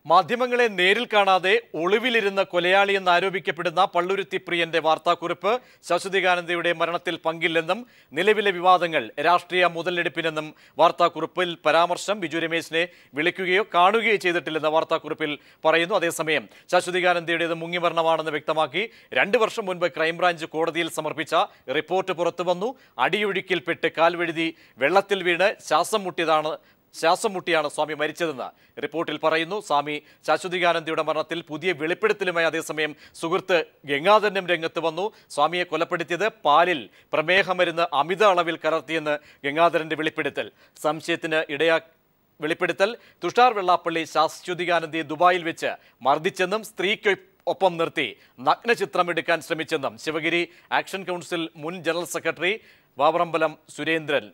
മാധ്യമങ്ങളെ നേരിൽ കാണാതെ ഒളിവിലിരുന്ന കൊലയാളിയെന്ന് ആരോപിക്കപ്പെടുന്ന പള്ളുരുത്തി പ്രിയന്റെ വാർത്താക്കുറിപ്പ് ശാശ്വതികാനന്ദയുടെ മരണത്തിൽ പങ്കില്ലെന്നും നിലവിലെ വിവാദങ്ങൾ രാഷ്ട്രീയ മുതലെടുപ്പിനെന്നും വാർത്താക്കുറിപ്പിൽ പരാമർശം. ബിജു രമേശിനെ വിളിക്കുകയോ കാണുകയോ ചെയ്തിട്ടില്ലെന്ന വാർത്താക്കുറിപ്പിൽ പറയുന്നു. അതേസമയം ശാശ്വതികാനന്ദയുടേത് മുങ്ങിമരണമാണെന്ന് വ്യക്തമാക്കി 2 വർഷം മുൻപ് ക്രൈംബ്രാഞ്ച് കോടതിയിൽ സമർപ്പിച്ച റിപ്പോർട്ട് പുറത്തുവന്നു. അടിയൊഴുക്കിൽപ്പെട്ട് കാൽവഴുതി വെള്ളത്തിൽ വീണ് ശ്വാസം മുട്ടിയാണ് സ്വാമി മരിച്ചതെന്ന് റിപ്പോർട്ടിൽ പറയുന്നു. സ്വാമി ശാശ്വതികാനന്ദയുടെ മരണത്തിൽ പുതിയ വെളിപ്പെടുത്തലുമായി അതേസമയം സുഹൃത്ത് ഗംഗാധരനും രംഗത്ത് വന്നു. സ്വാമിയെ കൊലപ്പെടുത്തിയത് പാലിൽ പ്രമേഹമരുന്ന് അമിത അളവിൽ കലർത്തിയെന്ന് ഗംഗാധരന്റെ വെളിപ്പെടുത്തൽ. സംശയത്തിന് വെളിപ്പെടുത്തൽ തുഷാർ വെള്ളാപ്പള്ളി ശാശ്വതികാനന്ദയെ ദുബായിൽ വെച്ച് മർദ്ദിച്ചെന്നും സ്ത്രീക്കൊപ്പം നിർത്തി നഗ്നചിത്രമെടുക്കാൻ ശ്രമിച്ചെന്നും ശിവഗിരി ആക്ഷൻ കൗൺസിൽ മുൻ ജനറൽ സെക്രട്ടറി വാവറമ്പലം സുരേന്ദ്രൻ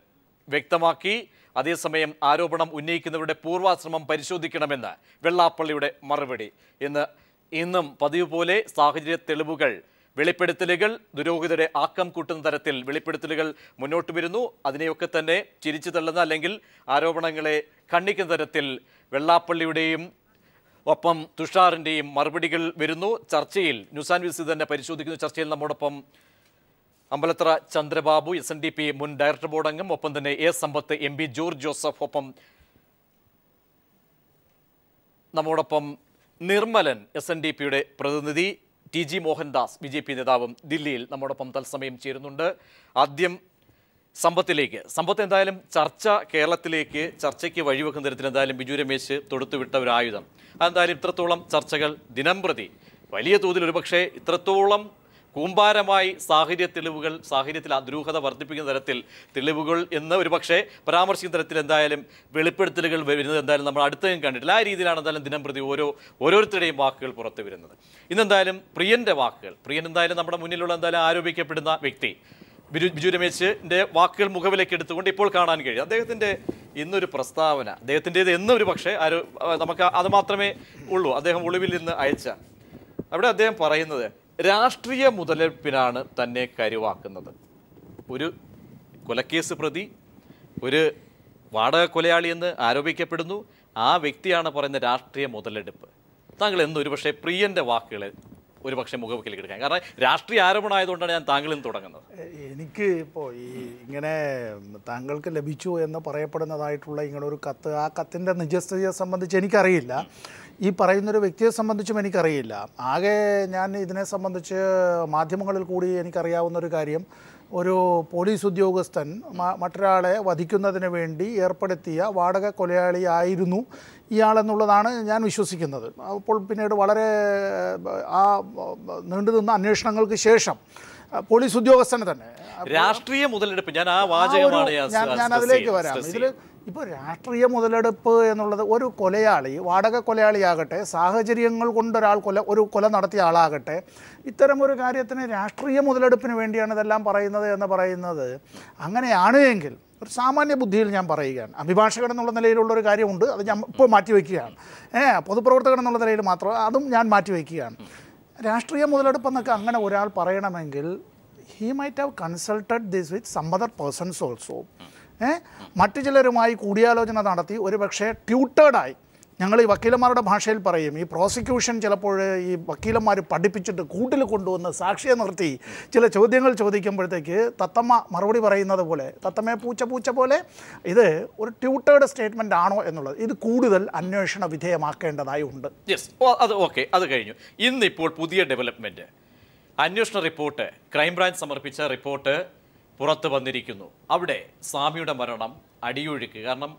വ്യക്തമാക്കി. അതേസമയം ആരോപണം ഉന്നയിക്കുന്നവരുടെ പൂർവാശ്രമം പരിശോധിക്കണമെന്ന് വെള്ളാപ്പള്ളിയുടെ മറുപടി. ഇന്നും പതിവ് പോലെ സാഹചര്യ തെളിവുകൾ വെളിപ്പെടുത്തലുകൾ ദുരൂഹതയുടെ ആക്കം കൂട്ടുന്ന തരത്തിൽ വെളിപ്പെടുത്തലുകൾ മുന്നോട്ട് വരുന്നു. അതിനെയൊക്കെ തന്നെ ചിരിച്ചു തള്ളുന്ന അല്ലെങ്കിൽ ആരോപണങ്ങളെ ഖണ്ഡിക്കുന്ന തരത്തിൽ വെള്ളാപ്പള്ളിയുടെയും ഒപ്പം തുഷാറിൻ്റെയും മറുപടികൾ വരുന്നു. ചർച്ചയിൽ ന്യൂസ് ആൻഡ് വ്യൂസ് തന്നെ പരിശോധിക്കുന്നു. ചർച്ചയിൽ നമ്മോടൊപ്പം അമ്പലത്തറ ചന്ദ്രബാബു SNDP മുൻ ഡയറക്ടർ ബോർഡ് അംഗം, ഒപ്പം തന്നെ A Sampath, MP George Joseph, ഒപ്പം നമ്മോടൊപ്പം നിർമ്മലൻ SNDPയുടെ പ്രതിനിധി, TG മോഹൻദാസ് BJP നേതാവും ദില്ലിയിൽ നമ്മോടൊപ്പം തത്സമയം ചേരുന്നുണ്ട്. ആദ്യം സമ്പത്ത് എന്തായാലും കേരളത്തിലേക്ക് ചർച്ചയ്ക്ക് വഴിവെക്കുന്ന തരത്തിൽ എന്തായാലും ബിജു രമേശ് തൊടുത്തുവിട്ട ഒരു ആയുധം അതെന്തായാലും ഇത്രത്തോളം ചർച്ചകൾ ദിനംപ്രതി വലിയ തോതിൽ ഒരുപക്ഷെ ഇത്രത്തോളം കൂമ്പാരമായി സാഹചര്യത്തിൽ ദുരൂഹത വർദ്ധിപ്പിക്കുന്ന തരത്തിൽ തെളിവുകൾ എന്ന് ഒരുപക്ഷെ പരാമർശിക്കുന്ന തരത്തിൽ എന്തായാലും വെളിപ്പെടുത്തലുകൾ വരുന്നത് എന്തായാലും നമ്മൾ അടുത്തും കണ്ടിട്ടില്ല. ആ രീതിയിലാണ് എന്തായാലും ദിനംപ്രതി ഓരോരുത്തരുടെയും വാക്കുകൾ പുറത്തു വരുന്നത്. ഇന്നെന്തായാലും പ്രിയന്റെ വാക്കുകൾ, പ്രിയൻ എന്തായാലും നമ്മുടെ മുന്നിലുള്ള എന്തായാലും ആരോപിക്കപ്പെടുന്ന വ്യക്തി ബിജു രമേശിന്റെ വാക്കുകൾ മുഖവിലേക്ക് എടുത്തുകൊണ്ട് ഇപ്പോൾ കാണാൻ കഴിയും. അദ്ദേഹത്തിന്റെ ഇന്നൊരു പ്രസ്താവന, അദ്ദേഹത്തിൻ്റെത് എന്നൊരു പക്ഷേ നമുക്ക് അത് മാത്രമേ ഉള്ളൂ. അദ്ദേഹം ഒളിവിൽ നിന്ന് അയച്ച അവിടെ അദ്ദേഹം പറയുന്നത് രാഷ്ട്രീയ മുതലെടുപ്പിനാണ് തന്നെ കരുവാക്കുന്നത്. ഒരു കൊലക്കേസ് പ്രതി, ഒരു വാടക കൊലയാളി എന്ന് ആരോപിക്കപ്പെടുന്നു. ആ വ്യക്തിയാണ് പറയുന്ന രാഷ്ട്രീയ മുതലെടുപ്പ്. താങ്കൾ എന്നൊരു പക്ഷേ പ്രിയന്റെ വാക്കുകൾ ഒരു പക്ഷേ മുഖവിലേക്ക് എടുക്കാൻ, കാരണം രാഷ്ട്രീയ ആരോപണമായതുകൊണ്ടാണ് ഞാൻ താങ്കളിൽ നിന്ന് തുടങ്ങുന്നത്. എനിക്ക് ഇപ്പോൾ ഇങ്ങനെ താങ്കൾക്ക് ലഭിച്ചു എന്ന് പറയപ്പെടുന്നതായിട്ടുള്ള ഇങ്ങനെ ഒരു കത്ത്, ആ കത്തിൻ്റെ നിജസ്ഥിതിയെ സംബന്ധിച്ച് എനിക്കറിയില്ല. ഈ പറയുന്നൊരു വ്യക്തിയെ സംബന്ധിച്ചും എനിക്കറിയില്ല. ആകെ ഞാൻ ഇതിനെ സംബന്ധിച്ച് മാധ്യമങ്ങളിൽ കൂടി എനിക്കറിയാവുന്നൊരു കാര്യം, ഒരു പോലീസ് ഉദ്യോഗസ്ഥൻ മറ്റൊരാളെ വധിക്കുന്നതിന് വേണ്ടി ഏർപ്പെടുത്തിയ വാടക കൊലയാളിയായിരുന്നു ഇയാളെന്നുള്ളതാണ് ഞാൻ വിശ്വസിക്കുന്നത്. അപ്പോൾ പിന്നീട് വളരെ നീണ്ടുനിന്ന അന്വേഷണങ്ങൾക്ക് ശേഷം പോലീസ് ഉദ്യോഗസ്ഥന് തന്നെ രാഷ്ട്രീയ മുതലെടുപ്പ്, ഞാൻ അതിലേക്ക് വരാം. ഇതിൽ ഇപ്പോൾ രാഷ്ട്രീയ മുതലെടുപ്പ് എന്നുള്ളത്, ഒരു കൊലയാളി, വാടക കൊലയാളിയാകട്ടെ, സാഹചര്യങ്ങൾ കൊണ്ട് ഒരു കൊല നടത്തിയ ആളാകട്ടെ, ഇത്തരമൊരു കാര്യത്തിന് രാഷ്ട്രീയ മുതലെടുപ്പിന് വേണ്ടിയാണ് ഇതെല്ലാം പറയുന്നത് എന്ന് പറയുന്നത് അങ്ങനെയാണ് എങ്കിൽ ഒരു സാമാന്യ ബുദ്ധിയിൽ ഞാൻ പറയുകയാണ്. അഭിഭാഷകൻ എന്നുള്ള നിലയിലുള്ളൊരു കാര്യമുണ്ട്, അത് ഞാൻ ഇപ്പോൾ മാറ്റിവെക്കുകയാണ്. പൊതുപ്രവർത്തകൻ എന്നുള്ള നിലയിൽ മാത്രം അതും ഞാൻ മാറ്റിവെക്കുകയാണ്. രാഷ്ട്രീയ മുതലെടുപ്പെന്നൊക്കെ അങ്ങനെ ഒരാൾ പറയണമെങ്കിൽ he might have consulted this with some other persons also. മറ്റു ചിലരുമായി കൂടിയാലോചന നടത്തി ഒരു പക്ഷേ ട്യൂട്ടേഡായി, ഞങ്ങൾ ഈ വക്കീലന്മാരുടെ ഭാഷയിൽ പറയും, ഈ പ്രോസിക്യൂഷൻ ചിലപ്പോൾ ഈ വക്കീലന്മാർ പഠിപ്പിച്ചിട്ട് കൂട്ടിൽ കൊണ്ടുവന്ന് സാക്ഷിയെ നിർത്തി ചില ചോദ്യങ്ങൾ ചോദിക്കുമ്പോഴത്തേക്ക് തത്തമ്മ മറുപടി പറയുന്നത് പോലെ, തത്തമ്മയെ പൂച്ച പോലെ, ഇത് ഒരു ട്യൂട്ടേഡ് സ്റ്റേറ്റ്മെൻ്റ് ആണോ എന്നുള്ളത് ഇത് കൂടുതൽ അന്വേഷണ വിധേയമാക്കേണ്ടതായി ഉണ്ട്. അത് കഴിഞ്ഞു. ഇന്നിപ്പോൾ പുതിയ ഡെവലപ്മെൻറ്റ്, അന്വേഷണ റിപ്പോർട്ട്, ക്രൈംബ്രാഞ്ച് സമർപ്പിച്ച റിപ്പോർട്ട് പുറത്ത് വന്നിരിക്കുന്നു. അവിടെ സ്വാമിയുടെ മരണം അടിയൊഴുക്ക്, കാരണം